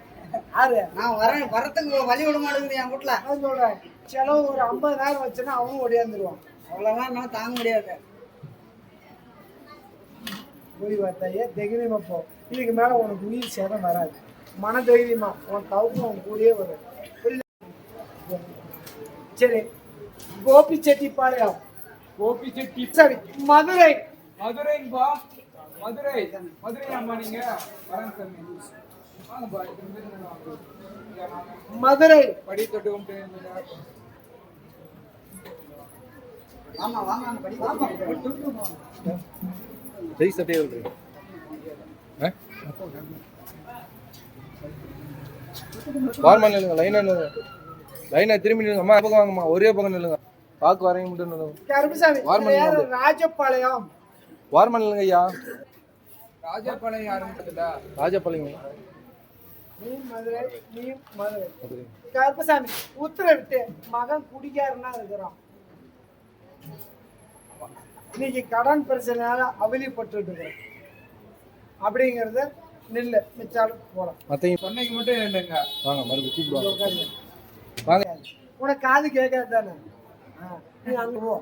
யாரு? நான் வரத்துக்கு வழி விட மாட்டேங்குது என் வீட்டுல. நான் சொல்றேன், செலவு ஒரு 50,000 வச்சுன்னா அவனும் ஒடியாந்துருவான். அவ்வளவுதான் நான் தாங்க முடியாது. வார்த்தையே தைரியமா போ. இதுக்கு மேல உனக்கு உயிர் சேதம் வராது. மன தைரியமா உன் தவுக்கு உன் கூடயே வரும். சரி, கோபிச்செட்டிப்பாளையம்.
கோபிச்செட்டி
சரி, மதுரை.
மதுரைங்கப்பா. மதுரை அம்மா நீங்க வரேன் சாமி. வாங்கப்பா.
மதுரை
படி தொட்டு கும்பிட்டு.
ஆமா வாங்க படி.
சைஸ் அப்படியே இருக்கு. வார்மன் இல்லைங்க, லைனா திரும்பி நில்லுங்க. அம்மா பக்கம் வாங்கம்மா, ஒரே பக்கம் நில்லுங்க. பாக்கு வரையும் மட்டும் நில்லுங்க.
கருப்பசாமி ராஜபாளையம்.
வார்மன் இல்லைங்க ஐயா.
ராஜபாளையம் ஆரம்பிச்சதுல
ராஜபாளையம்.
நீ மதுரை, நீ மதுரை. கருப்பசாமி உத்தரவிட்டு மகன் குடிக்காரனா இருக்கிறான். இன்னைக்கு கடன் பிரச்சனையால அவதிப்பட்டு அப்படிங்கறத நில்லு, மிச்சாலும் போலாம்.
மத்தையும்
சொன்னைக்கு மட்டும் இல்லைங்க.
வாங்க, மறுபடியும் கூப்பிடுவாங்க. வாங்க.
உனக்கு காது கேட்காது தானே? நீ அங்க போ.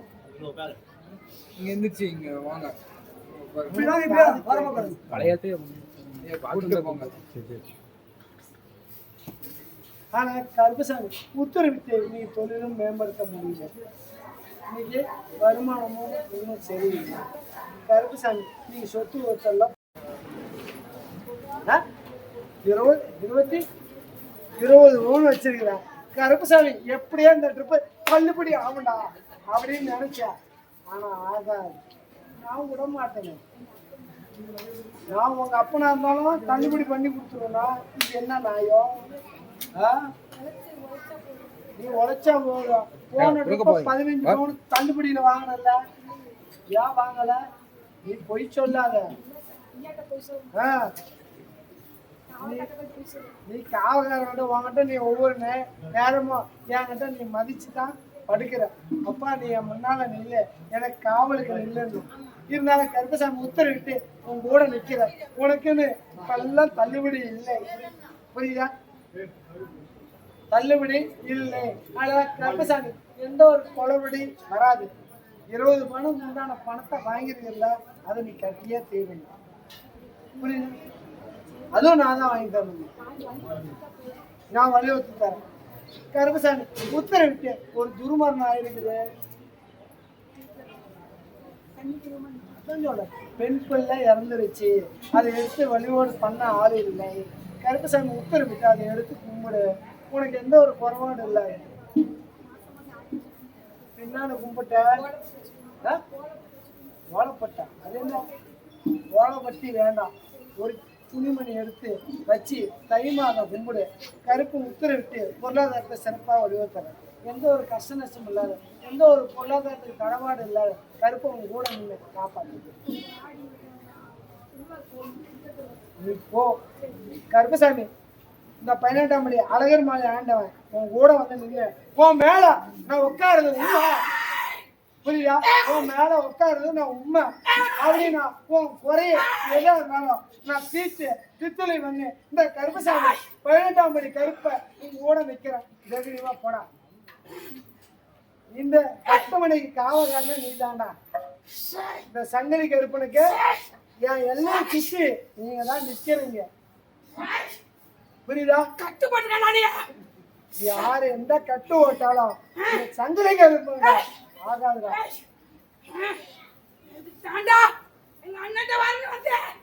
இங்க எந்திரிச்சு இங்க வாங்க.
பழையத்தே
போங்க.
ஆனா கருப்பசாமி உத்தரவிட்டு நீ தொழிலும் மேம்படுத்த முடியல. இன்னைக்கு வருமானமும் இன்னும் சரியில்லை. கருப்புசாமி நீங்க சொத்து வச்செல்லாம் 20 பவுன் வச்சிருக்கிறேன். கருப்புசாமி எப்படியா இந்த ட்ரிப்பு தள்ளுபடி ஆகும்டா அப்படின்னு நினைச்சேன். ஆனா ஆகாது, நான் விட மாட்டேங்க. நான் உங்க அப்பனா இருந்தாலும் தள்ளுபடி பண்ணி கொடுத்துருவேன்னா இது என்ன நியாயம்? நீ உழைச்சா போதும். போன ட்ரிப்பு 15 பவுன் தள்ளுபடியில வாங்கினல, ஏன் வாங்கல? நீ பொய் சொல்லாத. நீ காவல்காரோட வாங்கிட்ட நீ ஒவ்வொரு நேரமும் என்கிட்ட நீ மதிச்சுதான் படுக்கிற. அப்பா நீ என் முன்னால நில்லு, எனக்கு காவலுக்கு நில்லுன்னு. இருந்தாலும் கருப்பசாமி உத்தரவிட்டு உன் கூட நிக்கிற. உனக்குன்னு இப்பெல்லாம் தள்ளுபடி இல்லை, புரியுதா? தள்ளுபடி இல்லை. அதனால கருப்பசாமி எந்த ஒரு குளறுபடி வராது. 20 பணம் உண்டான பணத்தை வாங்கிருக்கல, அதை நீ கட்டியே தேவையில்லை, புரியுது? அதுவும் நான் தான் வாங்கி தரணும், நான் வலியுறுத்தி தரேன். கருப்பசாமி உத்தரவிட்டு ஒரு துர்மரணம் ஆயிருக்குது. பெண் பிள்ளை இறந்துருச்சு, அதை எடுத்து வழிபாடு பண்ண ஆள் இல்லை. கருப்பசாமி உத்தரவிட்டு அதை எடுத்து கும்பிடு, உனக்கு எந்த ஒரு குறைபாடு இல்லை. பின்னால கும்பிட்ட ஓலப்பட்டா, அது என்ன ஓலப்பட்டி வேண்டாம், ஒரு துணிமணி எடுத்து வச்சு தை மாதம் கும்பிடு. கருப்பு உத்தரவிட்டு பொருளாதாரத்தை சிறப்பாக வடிவத்தரேன். எந்த ஒரு கஷ்ட நஷ்டம் இல்லாத, எந்த ஒரு பொருளாதாரத்துக்கு தடபாடு இல்லாத கருப்பை உங்க கூட நின்று காப்பாற்று. இப்போ கருப்பசாமி இந்த 18ஆம் படி அழகர் மாலை ஆண்டவன் உன் கூட வந்து நின்று உன் மேல நான் உட்காருது உண்மை, புரியுதா? உன் மேல உட்காருது நான் உண்மை அப்படின்னா உன் குறைய எதா இருந்தாலும் நான் தீர்த்து தித்தலை பண்ணி இந்த கருப்பசாமி 18ஆம் படி கருப்பை உங்க கூட நிக்கிறேன். தைரியமா போடா. இந்த 10 மணிக்கு காவல்காரனே நீ தாண்டா. இந்த சங்கலி கருப்பனுக்கு என் எல்லாம் சுத்தி நீங்க தான் நிக்கிறீங்க, புரியுதா? கட்டுப்பட்டு யாரு எந்த கட்டு ஓட்டாலும் சங்கலி கருப்பனுங்க ஆகாதுடா.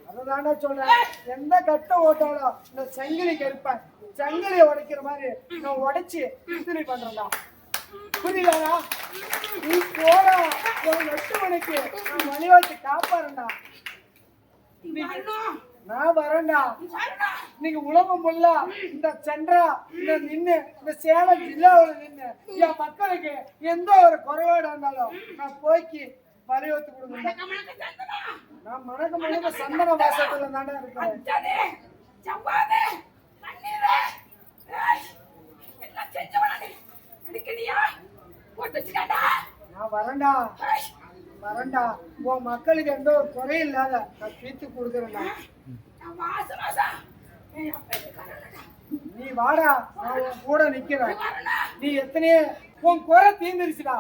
அததாண்டா சொல்றேன், எந்த கட்ட ஓட்டாலும் இந்த சங்கிலி கருப்பேன். சங்கிலியை உடைக்கிற மாதிரி நான் உடைச்சு விசிறி பண்றேன்டா, புரியுதாடா? நீ போடா, ஒரு 8 மணிக்கு நான் வழிவாச்சு காப்பாறேன்டா. நான் வரேன்டா. நீங்க உலகம் முல்ல இந்த சென்றா இந்த நின்று இந்த சேலம் ஜில்லாவில் நின்று என் மக்களுக்கு எந்த ஒரு குறைபாடு இருந்தாலும் நான் போய்க்கு பரிவத்து கொடுக்குறேன். நான் மணக்க மணக்க சந்தன வாசத்துல தாண்டா இருக்கிறேன். நான் வரேன்டா, வரேன்டா. உன் மக்களுக்கு எந்த ஒரு குறையும் இல்லாத நான் தீர்த்து கொடுக்குறேன்டா. நீ வாடா, நான் உன் கூட நிக்கிறேன். நீ எத்தனையோ உன் குறை தீர்ந்துருச்சுடா,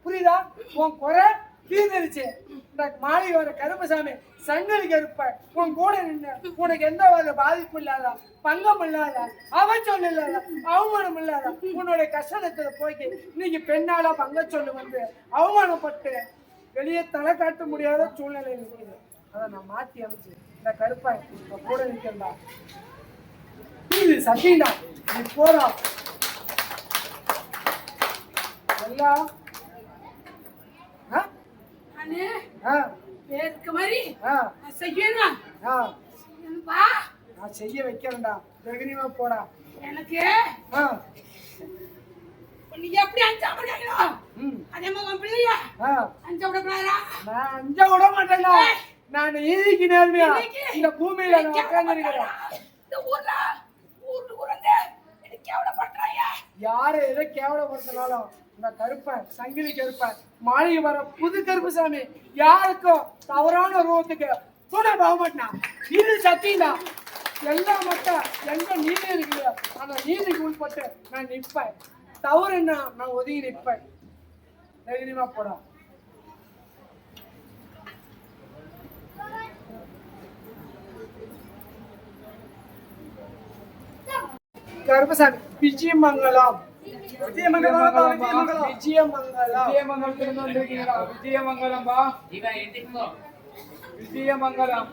புரியுதா? உன் குறை தீர்ந்துருச்சு. இந்த மாளிகை வர கருப்பசாமி சங்கலி கருப்ப உன் கூட நின்று உனக்கு எந்த ஒரு பாதிப்பு இல்லாத, பங்கம் இல்லாத, அவச்சொல் இல்லாத, அவமானம் இல்லாத உன்னுடைய கஷ்டத்துல போய்க்கு இன்னைக்கு பெண்ணால பங்கச்சொல்லு வந்து அவமானப்பட்டு வெளியே தலை காட்ட முடியாத சூழ்நிலை இருக்குது. அதை நான் மாற்றி அமைச்சு இந்த கருப்பை கூட நிற்கிறா. இது சத்தியம்டா, நீ போறா எல்லாம் நான் செய்ய வைக்கிறேன்டா. தைரியமா போடா. எனக்கு நீ எப்படி அஞ்சாம கேட்கணும்? அதே மாதிரி பிள்ளையா அஞ்ச விடக்கூடாதா? நான் அஞ்ச விட மாட்டேன்டா. நான் ஈதிக்கு நேர்மையா இந்த பூமியில நான் உட்கார்ந்துருக்கிறேன். இந்த ஊர்ல யாரு எதை கேவலப்படுத்தினாலும் இந்த கருப்பன் சங்கிலி கருப்பன் மாளிகை வர புது கருப்புசாமி யாருக்கும் தவறான ரூபத்துக்கு துணை போக மாட்டான். இது சத்தியம்டா. எல்லா மக்கள் எந்த நீதி இருக்குதோ அந்த நீதிக்கு உட்பட்டு நான் நிற்பேன். தவறுன்னா நான் ஒதுங்கி நிற்பேன். தைரியமா போடா. கருப்பசாமி விஜயமங்கலம் விஜயமங்கலம்.
விஜயமங்கலத்திலிருந்து வந்திருக்கீங்களா? விஜயமங்கலம்பா. விஜயமங்கலம்.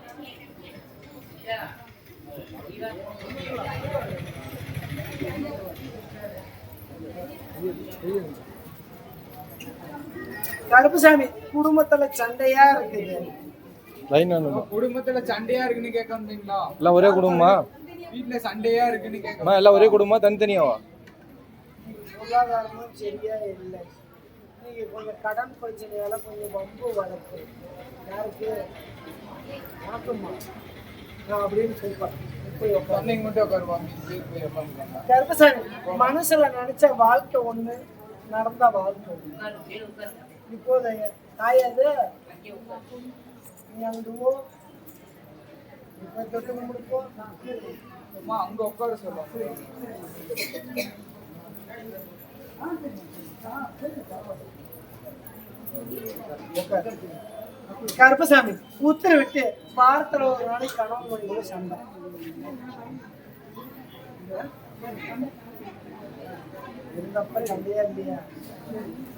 கருப்புசாமி, குடும்பத்துல சண்டையா இருக்குது.
லைனா
குடும்பத்துல சண்டையா இருக்குன்னு கேட்க வந்தீங்களா?
எல்லாம் ஒரே குடும்பமா?
வீட்டுல சண்டையா இருக்குன்னு கேட்க.
அம்மா எல்லாம் ஒரே குடும்பமா தனித்தனியாவா?
பொருளாதாரமும் சரியா இல்லை. நீங்க கொஞ்சம் கடன் பிரச்சனையால கொஞ்சம் வம்பு வளர்ப்பு. யாருக்கு? வணக்கம்மா நான் அப்படின்னு சொல்றேன்.
குழந்தைங்க மட்டும் உட்காருவாங்க.
கருப்பசாமி, மனசுல நினைச்ச வாழ்க்கை ஒண்ணு, நடந்த வாழ்க்கை ஒண்ணு. இப்போது தாயாது நீ அங்குவோ இப்ப தொட்டு முடிப்போம்.
அம்மா அங்க உட்கார சொல்லுவாங்க.
கருப்பசாமி, உத்தரவிட்டு வாரத்துல ஒரு நாளைக்கு கணவன் மொழிகளை சண்டை. இருந்தப்ப சண்டையா இல்லையா?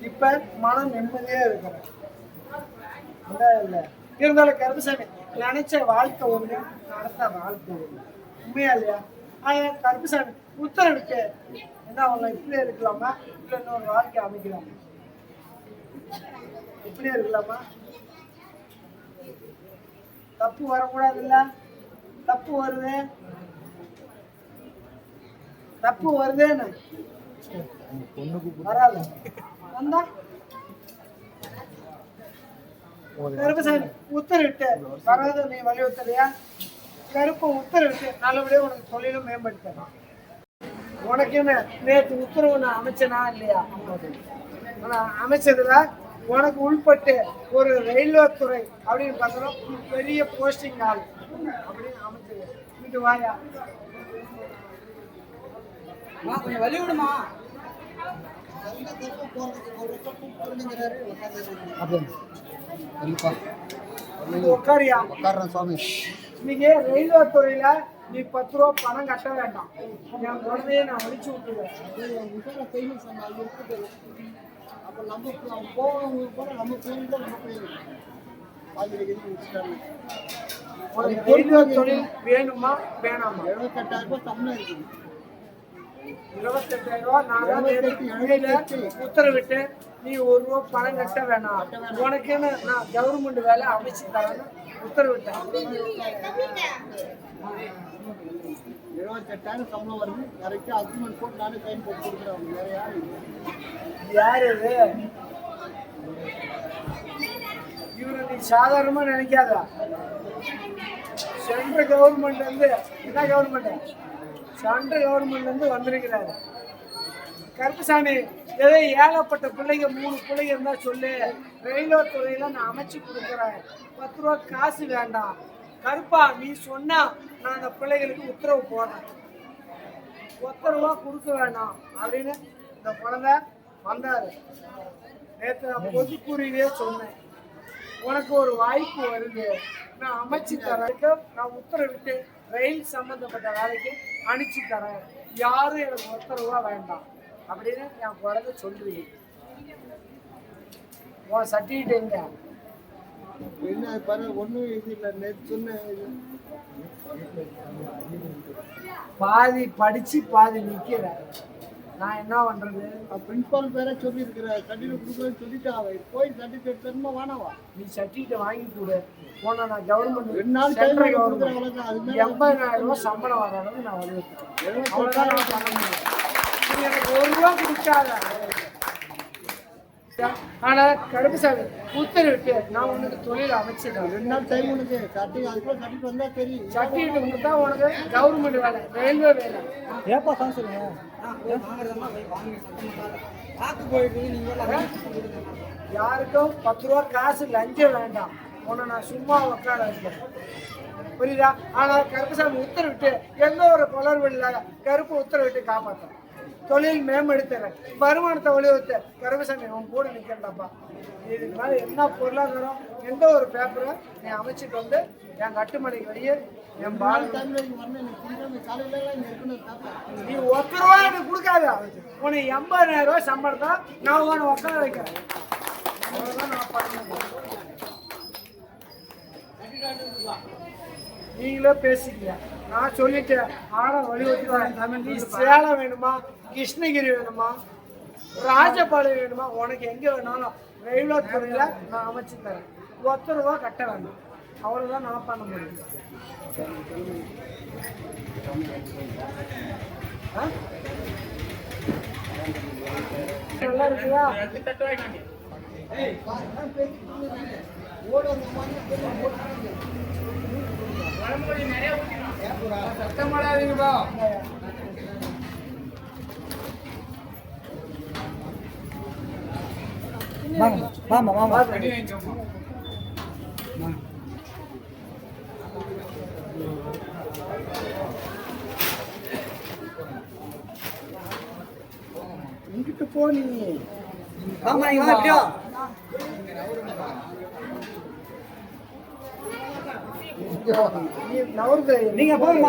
இப்ப மனம் நிம்மதியா இருக்கிறேன். இல்ல இருந்தாலும் கருப்பசாமி, நினைச்ச வாழ்க்கை ஒண்ணு, நடத்த வாழ்க்கை ஒண்ணு. உண்மையா இல்லையா? கருப்பசாமி, உத்தரவிட்டு என்ன ஒண்ணு இப்படியே இருக்கலாமா, இல்ல இன்னொரு வாழ்க்கை அமைக்கலாமா? இப்படியே இருக்கலாமா? தப்பு வரக்கூடாது இல்ல? தப்பு வருது, தப்பு வருதுன்னு வராது. வந்தா கருப்பசாமி உத்தரவிட்டு வராது. நீ வலியுறுத்தலையா? கருப்பு உத்தரவிட்டு நல்லபடியா உனக்கு தொழிலும் மேம்படுத்த. உனக்குன்னு நேற்று உத்தரவு நான் அமைச்சனா இல்லையா? அமைச்சதுல உனக்கு உள்பட்டு ஒரு ரயில்வே துறை அப்படின்னு பார்த்தோம், பெரிய போஸ்டிங் ஆள் அப்படின்னு அமைச்சது. இங்க வாயா,
கொஞ்சம் வழி விடுமா.
உட்காரியா?
உட்கார்றேன் சுவாமி.
இன்னைக்கு ரயில்வே துறையில நீ 10 ரூபா பணம் கட்ட வேண்டாம். என் குழந்தைய நான் அழிச்சு விட்டுருவேன்.
அப்போ நம்ம போகிறவங்க கூட நம்ம பேருந்து நம்ம பேர்
உனக்கு ரயில்வே தொழில் வேணுமா வேணாமா?
78,000 ரூபாய் சம்பளம் இருக்குது.
28,000 ரூபா நான் உத்தரவிட்டு நீ 1 ரூபா பணம் கட்ட வேணாம். உனக்குன்னு நான் கவர்மெண்ட் வேலை அமைச்சு தரேன்னு உத்தரவிட்டேன்.
28,000 சம்பளம் வருது. கரெக்டாக அக்ரிமெண்ட் போட்டு நானே சைன் போட்டு கொடுக்குறேன். வேற யாரு?
யாரு இது? இவரை நீ சாதாரணமா நினைக்காத. சென்ட்ரல் கவர்மெண்ட் வந்து என்ன கவர்மெண்ட்? சென்ட்ரல் கவர்மெண்ட்ல இருந்து வந்திருக்கிறாரு. கருப்புசாமி, ஏதோ ஏழப்பட்ட பிள்ளைங்க 3 பிள்ளைங்க இருந்தா சொல்லு, ரயில்வே துறையில நான் அமைச்சு கொடுக்குறேன். 10 ரூபா காசு வேண்டாம். கருப்பா, நீ சொன்னா நான் அந்த பிள்ளைகளுக்கு உத்தரவு போடுறேன். 10 ரூபா கொடுக்க வேண்டாம் அப்படின்னு இந்த குழந்தை வந்தாரு. நேற்று நான் பொதுக்குறியிலே சொன்னேன், உனக்கு ஒரு வாய்ப்பு வருது, நான் அமைச்சு தரேன். நான் உத்தரவிட்டு ரயில் சம்பந்தப்பட்ட வேலைக்கு அனுப்பிச்சு தரேன். யாரும் எனக்கு 10 ரூபா வேண்டாம் அப்படின்னு என் குழந்தை சொல்றீங்க. உன் சர்டிஃபிகேட் எங்க?
என்ன பாரு, ஒன்றும் இது இல்லை. நேற்று சொன்னேன்,
பாதி படிச்சு பாதி நிக்கிற. நான் என்ன பண்றது?
பிரின்சிபால் பேர சொல்லியிருக்கிறேன், சர்டிஃபிகேட் கொடுக்குறேன்னு சொல்லிட்டு போய் சர்டிஃபிகேட் தரணுமா வேணாவா?
நீ சர்டிஃபிகேட் வாங்கி கொடு. போனா நான் கவர்மெண்ட்
2 நாள்
சென்ட்ரல்
டைம்
கவர்மெண்ட் 80,000 ரூபாய் சம்பளம் வர அளவுக்கு நான் வலியுறுத்துறேன். அவ்வளவுதான் நான் பண்ண முடியும். நீ எனக்கு 1 ரூபா கொடுக்காத. ஆனா கருப்புசாமி, உத்தரவிட்டு நான் உனக்கு தொழில் அமைச்சிருக்கேன்.
2 நாள் டைம் உனக்கு. சர்டிஃபிகேட் அதுக்குள்ள சர்டிஃபிகேட் வந்தா தெரியும்.
சர்டிஃபிகேட் கொடுத்தா உனக்கு கவர்மெண்ட் வேலை, ரயில்வே வேலை.
ஏப்பா காசு சொல்லுங்க.
யாருக்கும் 10 ரூபா காசு லஞ்சம் வேண்டாம். உன்னை நான் சும்மா உட்கார வைக்கிறேன். புரியுதா? ஆனா கருப்புசாமி உத்தரவிட்டு எந்த ஒரு குளறுபடி இல்லாத கருப்பு உத்தரவிட்டு காப்பாற்ற. தொழில் மேம்படுத்துறேன், வருமானத்தை வலியுறுத்த கருமசாமி உன் கூட நிற்கிறேன்டாப்பா. இதுக்கு மேலே என்ன பொருளாதாரம் எந்த ஒரு பேப்பரை நீ அமைச்சிட்டு வந்து என் கட்டுமணிக்கு வைய என் பால் நீ 1 ரூபா எனக்கு கொடுக்காத. உனக்கு 80,000 ரூபாய் சம்பளம் தான் நான் உன உட்கார வைக்கிறேன். அவ்வளோதான் நான் பண்ண. நீங்களே பேசிக்கல, நான் சொல்லிட்டேன். ஆனா வலியுறுத்துவேன். நீ சேலம் வேணுமா, கிருஷ்ணகிரி வேணுமா, ராஜபாளையம் வேணுமா, உனக்கு எங்க வேணாலும் ரயில்வே துறையில நான் அமைச்சு தரேன். 1 ரூபா கட்ட வேண்டாம். அவ்வளவுதான் நான் பண்ண முடியும். நல்லா இருக்குதா?
சத்தம் போடாதீங்கப்பா.
இங்கிட்டு போ நீ. நீங்க போங்க.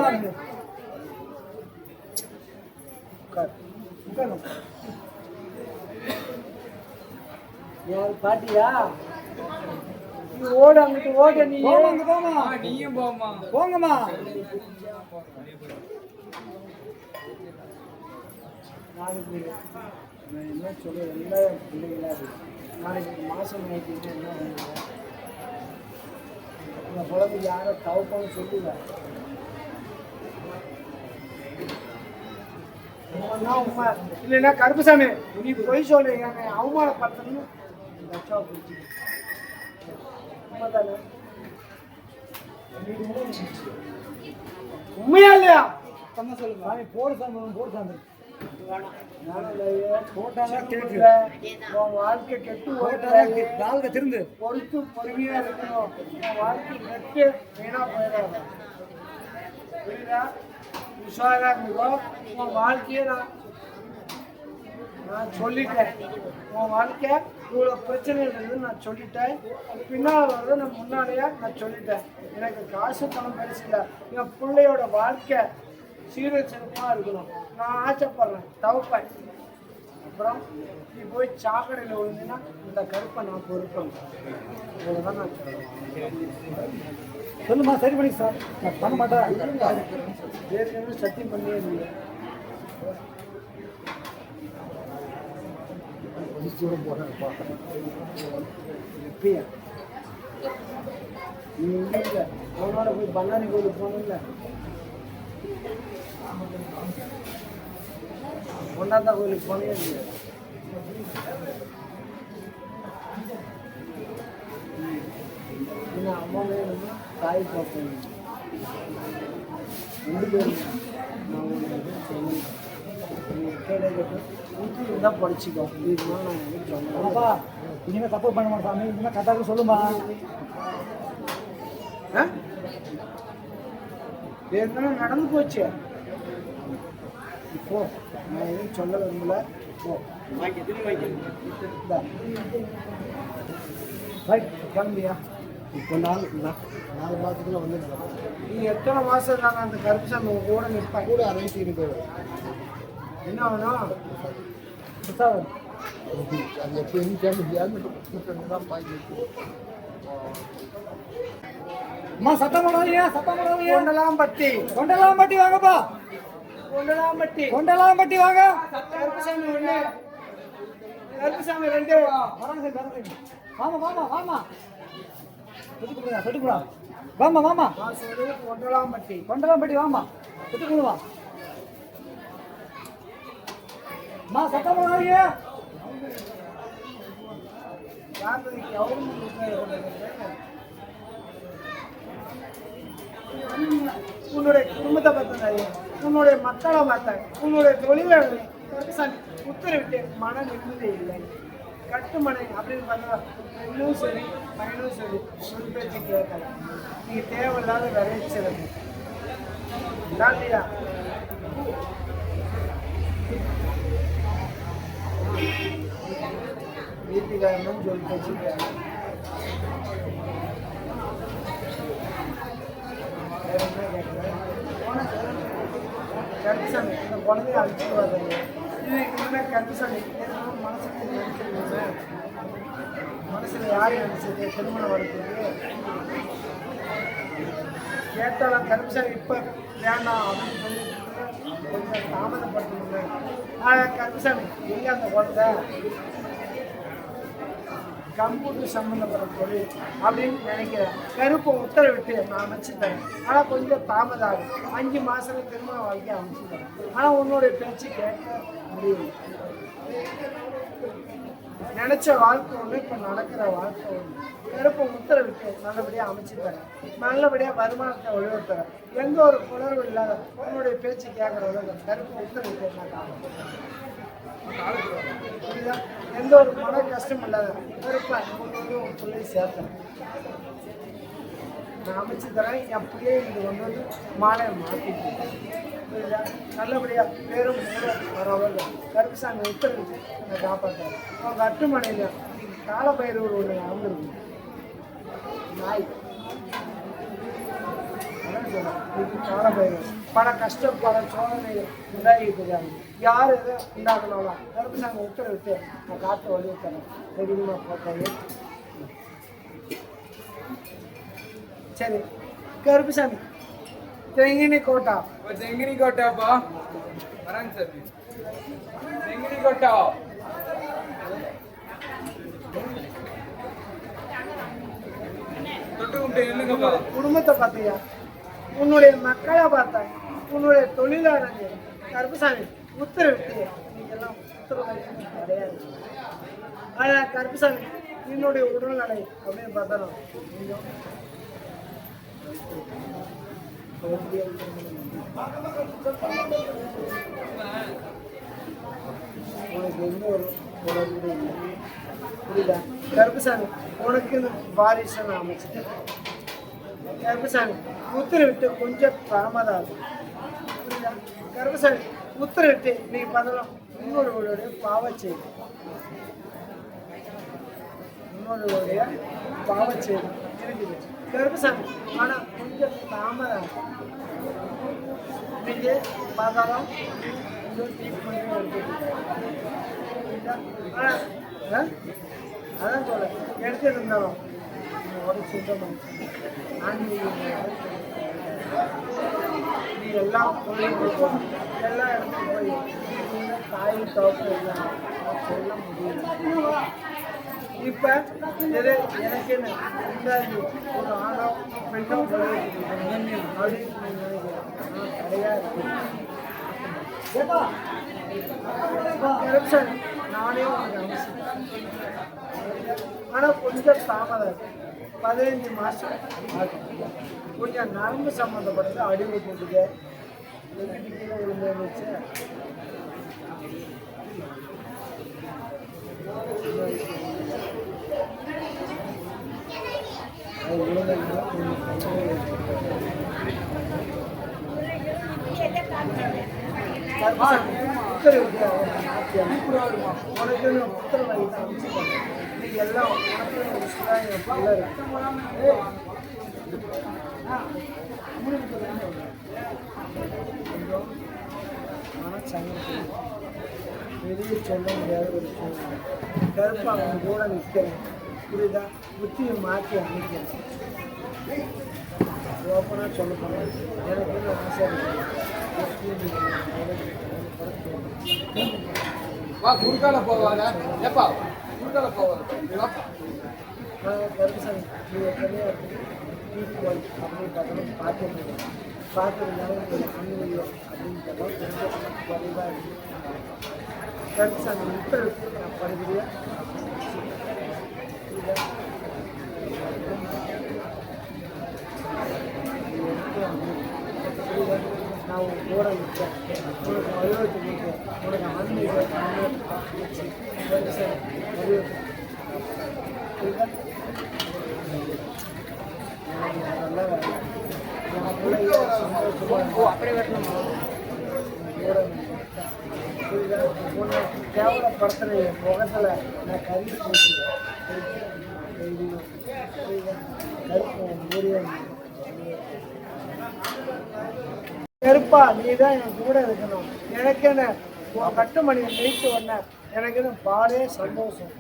பாட்டியா நீ ஓடு, அங்கிட்டு ஓட. நீ
நீயும் போமா.
போங்கம்மா. நாளைக்கு நான் என்ன சொல்ல, எல்லா பிள்ளைங்களா நாளைக்கு மாசம் ஆயிட்டீங்கன்னா என்ன பண்ணுங்க? இந்த குழந்தை யாரை தவப்பன்னு சொல்லுவேன். உண்மை இல்லைன்னா கருப்புசாமி நீ பொய் சொல்லு, என்னை அவமானப்படுத்தணும்னு லட்சா பிடிச்சி உண்மை தானே? உண்மையா இல்லையா? சொல்லுங்க. போடு சாமி, போடு சாமி. வாழ்க்கை கெட்டு திருந்து பொறுத்து பொறுமையா இருக்கணும். வாழ்க்கை கெட்டு வீணா போயிடாது. புரியுதா? உஷாரா இருந்தோம். உன் வாழ்க்கையை நான் சொல்லிட்டேன். உன் வாழ்க்கை இவ்வளோ பிரச்சனைகள் இருக்குதுன்னு நான் சொல்லிட்டேன். பின்னால் வர்றது நான் முன்னாடியே நான் சொல்லிட்டேன். எனக்கு காசு பணம் பெருசு இல்லை, என் பிள்ளையோட வாழ்க்கை சீரச்சிறப்பாக இருக்கணும். நான் ஆசைப்படுறேன், தவப்பேன். அப்புறம் நீ போய் சாக்கடையில் விழுந்தீங்கன்னா இந்த கருப்பை நான் பொறுப்பேன். இவ்வளோதான் நான் சொல்லுமா. சரி பண்ணி சார், நான் பண்ண மாட்டேன். ஏற்கனவே சத்தியம் பண்ணியே இல்லை. எப்பயா நீ இல்லை அவனோட போய் பண்ணாரி கோயிலுக்கு போகணும்ல, கொண்டாந்தா கோயிலுக்கு போனே இல்லையா? என்ன அம்மா வேணுமா, தாய் பார்ப்பேன். 2 பேரும் நான் ஒன்று தான் படிச்சுக்கோ. இதுக்கு நான் சொன்னேன்ப்பா. இனிமேல் தப்பு பண்ண மாட்டேன் சாமி. இனிமேல் கரெக்டாக சொல்லுமா. ஏற்கனவே நடந்து போச்சு. இப்போ நான் எதுவும் சொல்ல விரும்பல. கிளம்பியா? இப்போ 4 மாதத்துக்குள்ள வந்து நீ எத்தனை மாதம் நான் அந்த கருப்புசாமி கூட நிற்பேன். கூட அரைச்சி இருப்பேன். என்ன வேணும்? அது எப்போ தான் பாய்க்கு. அம்மா சத்தம் போடாதீங்க, சத்தம் போடாதீங்க. கொண்டலாம்பட்டி, கொண்டலாம்பட்டி வாங்கப்பா. கொண்டலாம்பட்டி, கொண்டலாம்பட்டி வாங்க. கருப்புசாமி 1, கருப்புசாமி 2. வாமா வாமா வாமா. செட்டுக்குடா வாமா வாமா. கொண்டலாம்பட்டி, கொண்டலாம்பட்டி வாமா. செட்டுக்குடுவா. அம்மா சத்தம் போடாதீங்க. உன்னுடைய குடும்பத்தை பார்த்தேன், உன்னுடைய மக்களை பார்த்தேன், உன்னுடைய தொழிலை உத்தரவிட்டு மன நிம்மதி இல்லை. கட்டுமனை அப்படின்னு பார்த்தா இன்னும் சரி பையனும் சரி சொல் பேச்சு கேட்கல. நீ தேவையில்லாத விளைச்சல் இல்லையா? கல்யாணம்னு சொல்லி வச்சுருக்காங்க. வேற என்ன கேட்குறேன்? கருப்புசாமி இந்த குழந்தைய அழைச்சிட்டு வர்றீங்க. இதுக்கு முன்னே கருப்புசாமி மனசுக்கு நினைச்சிருந்தீங்க. மனசில் யார் நினைச்சது திருமணம் வளர்த்துக்கு கேட்டாலும் கருப்புசாமி இப்போ வேண்டாம் அப்படின்னு சொல்லி கொஞ்சம் தாமதப்படுத்தணுங்க. கருப்புசாமி எங்கே அந்த குழந்தை கம்ப்யூட்டர் சம்மந்தப்பட்ட தொழில் அப்படின்னு நினைக்கிறேன். கருப்பை உத்தரவிட்டு நான் அமைச்சுத்தரேன். ஆனால் கொஞ்சம் தாமதம் ஆகும். 5 மாதத்துல திருமண வாழ்க்கை அமைச்சுத்தரேன். ஆனால் உன்னுடைய பேச்சு கேட்க முடியும். நினைச்ச வாழ்க்கை ஒன்று, இப்போ நடக்கிற வாழ்க்கை ஒன்று. கருப்பை உத்தரவிட்டு நல்லபடியாக அமைச்சுத்தரேன். நல்லபடியாக வருமானத்தை ஒழுவத்தரேன். எந்த ஒரு புணர்வு இல்லாத உன்னுடைய பேச்சு கேட்குறவங்க கருப்பை உத்தரவிட்டு நான் காணும். புரியுதா? எந்த ஒரு மன கஷ்டம் இல்லாத கருப்பை கொண்டு ஒரு சொல்லி சேர்த்தேன். நான் அமைச்சு தரேன். அப்படியே இது கொண்டு வந்து மாலையை மாற்றிட்டு புரியுதா? நல்லபடியாக பேரும் வரவங்க கருப்புசாமி உத்தரவிட்டு என்னை காப்பாற்றாரு. அவங்க அட்டுமனையில் காலப்பயிர் ஒன்று அமைந்திருக்கு. நாய் காலப்பயிர் பல கஷ்டம் பல சோதனை உண்டாகிட்டு இருக்காங்க. யார் எதை உண்டாக்கணும் கருப்புசாமி உத்தரவிட்டு நான் காற்று வழி தரேன். தெரியுமா போட்டாங்க. சரி கருப்புசாமி தெங்கினி கோட்டா
தெங்கினி கோட்டாப்பா வராங்க சார். தெங்கினி கோட்டா தொட்டு விட்டு என்னங்கப்பா
குடும்பத்தை பார்த்தியா, உன்னுடைய மக்களை பார்த்தேன், உன்னுடைய தொழிலாளர்கள் கருப்புசாமி உத்தரவிட்டு நீங்கெல்லாம் உத்தரவு கிடையாது. ஆனால் கருப்புசாமி என்னுடைய உடல்நிலை அப்படின்னு பார்த்தாலும் கொஞ்சம் உனக்கு எந்த ஒரு உடம்பு இல்லை. புரியுதா? கருப்புசாமி உனக்குன்னு வாரிசை நான் அமைச்சிட்டேன். கருப்புசாமி உத்தரவிட்டு கொஞ்சம் தாமதம் ஆகும். புரியுதா? கருப்புசாமி உத்தரவிட்டு நீ பதிலும் இன்னொருவருடைய பாவச்செய்தி, இன்னொருவருடைய பாவச்செய்தி இருக்குது கருப்புசாமி. ஆனால் கொஞ்சம் தாமதம் ஆகும். நீங்கள் பார்த்தாலும் கொஞ்சம் ட்ரீட்மெண்ட்டும் எடுத்துக்கிட்டு அதான் சொல்ல எடுத்துருந்தாலும் ஒரு சுத்தமாக நீ எல்லாம் தொழில்நுட்ப எல்லா இடத்துக்கும் போய் தாய் தோட்டம் எல்லாம் சொல்ல முடியல. இப்போ இது எனக்கு ரெண்டாவது ஒரு ஆணோ பெண்ணோ அப்படின்னு கிடையாது. கருப்புசாமி நானே உனக்கு அவசியம். ஆனால் கொஞ்சம் தாமதம் 15 மாதம் ஆகும். கொஞ்சம் நரம்பு சம்மந்தப்பட்டது அடிபட்டுருக்கு. கீழே விழுந்து வச்சு அது விழுந்ததுனால உனக்கு உத்தரவாதி தான் அமைச்சுக்கோங்க. இன்னைக்கு எல்லாம் உனக்கு ஒரு சுதாயம் பிள்ளை இருக்கு. கொஞ்சம் மனச்சங்கத்தில் வெளியே சொல்ல முடியாத ஒரு சூழ்நிலை. கருப்பு அவங்க கூட நிற்கிறேன். புரியுதா? புத்தியை மாற்றி அமைக்கிறேன். ஓப்பனாக சொல்ல போனேன். எனக்கு இன்னும் ஆசை
வா குறுக்கால போவாத ஏப்பா குறுக்கால போவாத
கருப்புசாமி நீங்கள் தனியாக ஈக்குவல் அப்படின்னு பார்த்தாலும் பார்த்துருந்தாலும் அன்னியோ அப்படின்னு பார்த்தாலும் கொஞ்சம் குறைவாக இருக்குது. கருப்புசாமி உத்தரவுக்கு நான் படிப்படியாக நான் உன் கூட நிற்பேன். உனக்கு வலுவத்து கொடுப்பேன். உனக்கு ஆன்மீக வச்சு அதெல்லாம் எனக்குள்ள சந்தோஷமாக அப்படி வரணும். கூட உன்னை கேவலப்படுத்துற என் முகத்துல நான் கறி போச்சுக்கிறேன். கருப்பா நீ தான் என் கூட இருக்கணும். எனக்கு என்ன உன் கட்டுமணியை ஜெயிச்சு உடனே எனக்கு என்ன பாடே சந்தோஷம்.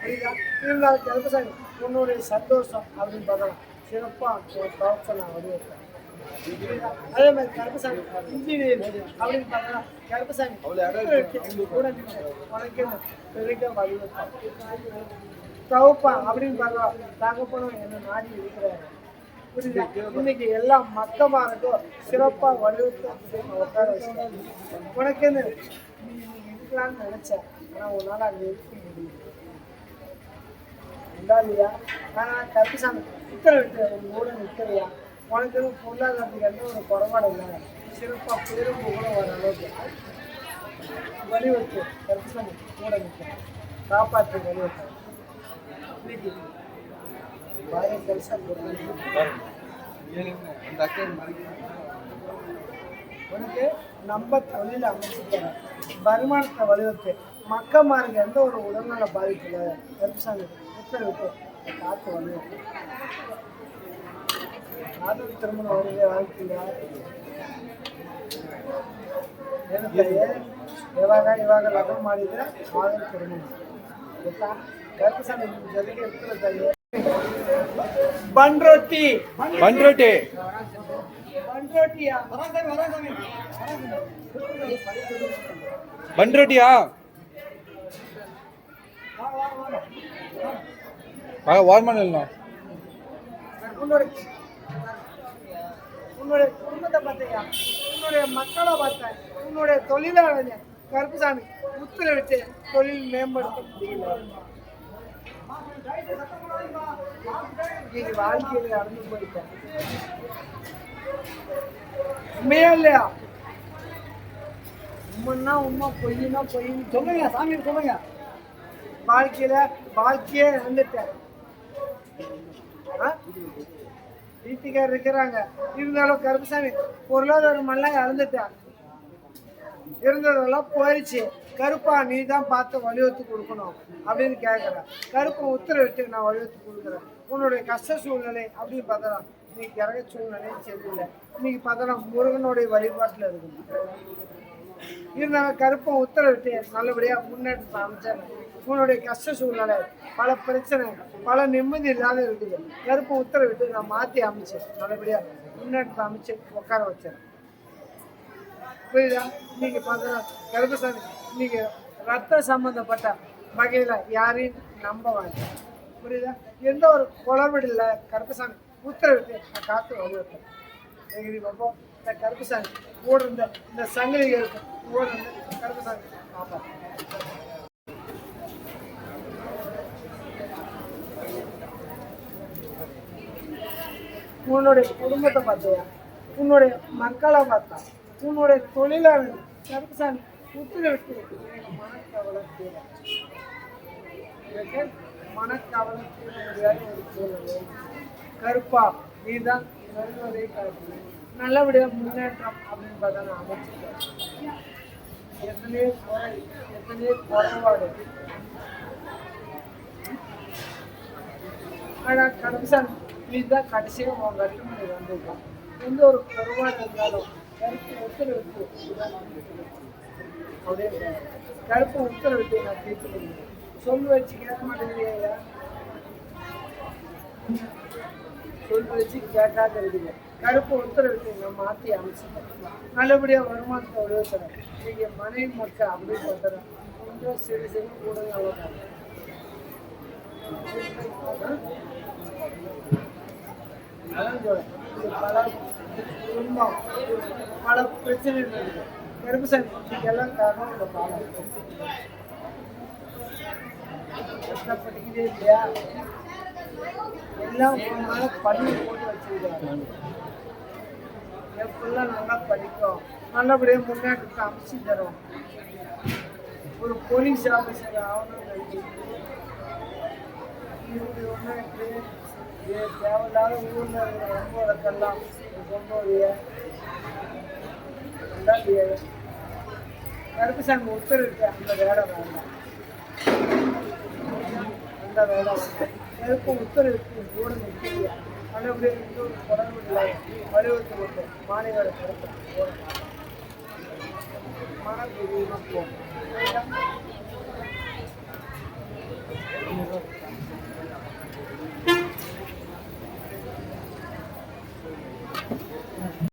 புரியுதா? இருந்தாலும் கருப்பசாமி உன்னுடைய சந்தோஷம் அப்படின்னு பார்க்கலாம். சிறப்பாக ஒரு தவசை நான் வடிவெடுத்தேன். அதே மாதிரி கருப்பசாமி இன்ஜினியர் அப்படின்னு பார்க்கலாம். கருப்பசாமி கூட உனக்கு பெருக்க வடிவெடுத்தான். தவப்பா அப்படின்னு பார்க்கலாம். தகப்பனும் என்ன நாடி இருக்கிறாரு. புரியுதா? இன்னைக்கு எல்லாம் மக்கமாருக்கும் சிறப்பாக வலியுறுத்தி உட்கார வச்சுட்டேன். உனக்கு என்ன நீ இருக்கலான்னு நினைச்சேன். ஆனால் உன்னால அங்கே இருக்க முடியும் இல்லையா? ஆனால் கருப்பசாமி உத்தரவிட்டு உங்களோட நிற்கிறியா? உனக்கு எதுவும் பொருளாதாரத்துக்கு எந்த ஒரு குறைபாடு இல்லை. சிறப்பாக பேரும் புகழும் வர அளவுக்கு வலியுறுத்து கருப்பசாமி கூட நிற்கிறேன். காப்பாற்று வலியுறுத்த இன்னைக்கு உனக்கு நம்ம தொழில் அமைச்சுக்கிற வருமானத்தை வலியுறுத்து மக்கமாருக்கு எந்த ஒரு உடல்நல பாதிப்புல கருப்பசாமி உத்தரவிட்டு காத்து வலியுறுத்து. காதல் திருமணம் வருகிற வாழ்க்கையா ಇವಾಗ ಲಗ್ನ ಮಾಡಿದ್ರೆ ಕಾದಲ್ திருமணம் ಗೊತ್ತಾ? ಕರ್ಕಸಾಮಿ ಜೊತೆಗೆ ಇರ್ತಿರೋದಲ್ಲಿ ಬಂಡ್ರೊಟ್ಟಿ
ಬಂಡ್ರೊಟ್ಟಿ ಬಂಡ್ರೊಟ್ಟಿயா வார்மன் இல்லை
உன்னுடைய குடும்பத்தை பார்த்தியா? உன்னுடைய மக்களை பார்த்தேன். உன்னுடைய தொழிலாளர் கருப்பசாமி உத்தரவிட்டு தொழில் மேம்படுத்த முடியல. நீங்க வாழ்க்கையில அடைஞ்சு போயிட்டேன். உண்மையா இல்லையா? உண்மைன்னா உண்மை, பொய்னா பொய்ன்னு சொல்லுங்க. சாமி சொல்லுங்க. வாழ்க்கையே இழந்துட்டேன். வீட்டுக்காரர் இருக்கிறாங்க. இருந்தாலும் கருப்பசாமி பொருளாதாரம் எல்லாம் இழந்துட்டேன். இருந்ததெல்லாம் போயிடுச்சு. கருப்பா நீ தான் பார்த்து வலியுறுத்தி கொடுக்கணும் அப்படின்னு கேட்குறேன். கருப்பை உத்தரவிட்டு நான் வலியுறுத்தி கொடுக்குறேன். உன்னுடைய கஷ்ட சூழ்நிலை அப்படின்னு பார்த்தா இன்னைக்கு கிரக சூழ்நிலையும் சரியில்லை. இன்னைக்கு பார்த்தா முருகனுடைய வழிபாட்டில் இருக்கணும். இருந்தாலும் கருப்பை உத்தரவிட்டு நல்லபடியாக முன்னேற்றத்தை அமைச்சேன். உன்னுடைய கஷ்ட சூழ்நிலை பல பிரச்சனை பல நிம்மதி இல்லாத இருக்குது. கருப்பை உத்தரவிட்டு நான் மாற்றி அமைச்சேன். நல்லபடியாக முன்னேற்றத்தை அமைச்சு உட்கார வச்சேன். புரியுதா? இன்னைக்கு பார்த்தா கருப்பசாமி இன்னைக்கு ரத்த சம்பந்தப்பட்ட வகையில் யாரையும் நம்ப வேண்டாம். புரியுதா? எந்த ஒரு குளறுபடி இல்லை. கருப்பசாமி உத்தரவிட்டு நான் காத்து வலியுறுத்தேன். எகிரி பார்ப்போம். இந்த கருப்பசாமி ஓடுற இந்த சங்கிலிகளுக்கு ஓடுற கருப்பசாமி பார்ப்போம். உன்னுடைய குடும்பத்தை பார்த்தியா? உன்னுடைய மக்களை பார்த்தா? உன்னுடைய தொழிலாளர் கருப்பசாமி உத்தரவிட்டு மனக்கவலை மனக்கவலை ஒரு சூழ்நிலை. கருப்பா நீ தான் வருவதை காட்டு. நல்லபடியாக முன்னேற்றம் அப்படின்னு பார்த்தா நான் அமைச்சிட்டேன். எத்தனையோ குறைபாடு. ஆனால் கருப்பசாமி நீ தான் கடைசியாக உன் கட்டுமணி வந்திருக்கான். எந்த ஒரு குறைபாடு இருந்தாலும் கருப்பு உத்தரவிட்டு அப்படியே கருப்பு உத்தரவிட்டு நான் தீர்த்து கொடுக்குறேன். சொல் வச்சு கேட்க மாட்டேங்கிறீங்க. சொல் வச்சு கேட்காத இருக்குது. கருப்பு உத்தரவிட்டு நான் மாற்றி அமைச்சிட்டேன். நல்லபடியாக வருமானத்தை உதவுறேன். நீங்கள் மனைவி மக்கள் அப்படி பார்த்துறேன். கொஞ்சம் சிறு சிறு கூட பல குடும்பம் பல பிரச்சனைகள் இருக்குது. கருப்பசாமி எல்லாம் காரணம் இந்த பாடம். கஷ்டப்பட்டுக்கிட்டே இல்லையா? எல்லாம் மேலே பண்ணி போட்டு வச்சிருக்காங்க. எப்பெல்லாம் நல்லா படிக்கும். நல்லபடியாக முன்னேற்றத்தை அமைச்சு தரும். ஒரு போலீஸ் ஆஃபீஸர் ஆகணும்னு நினைச்சிட்டு தேவையில்லாத ஊரில் இருக்கிற ரொம்ப இடத்தெல்லாம் கொண்டு வரைய கருப்புசாமி உத்தரவு இருக்கு அந்த வேலை வேண்டாம், அந்த வேலை வேண்டாம். எதுக்கும் உத்தரவு இருக்கு கூட நிற்கிறீங்க நல்லபடியாக இன்னொரு தொடர்பு இல்லை வடிவத்தை கொண்டு மாநில கருப்பு மன போகும்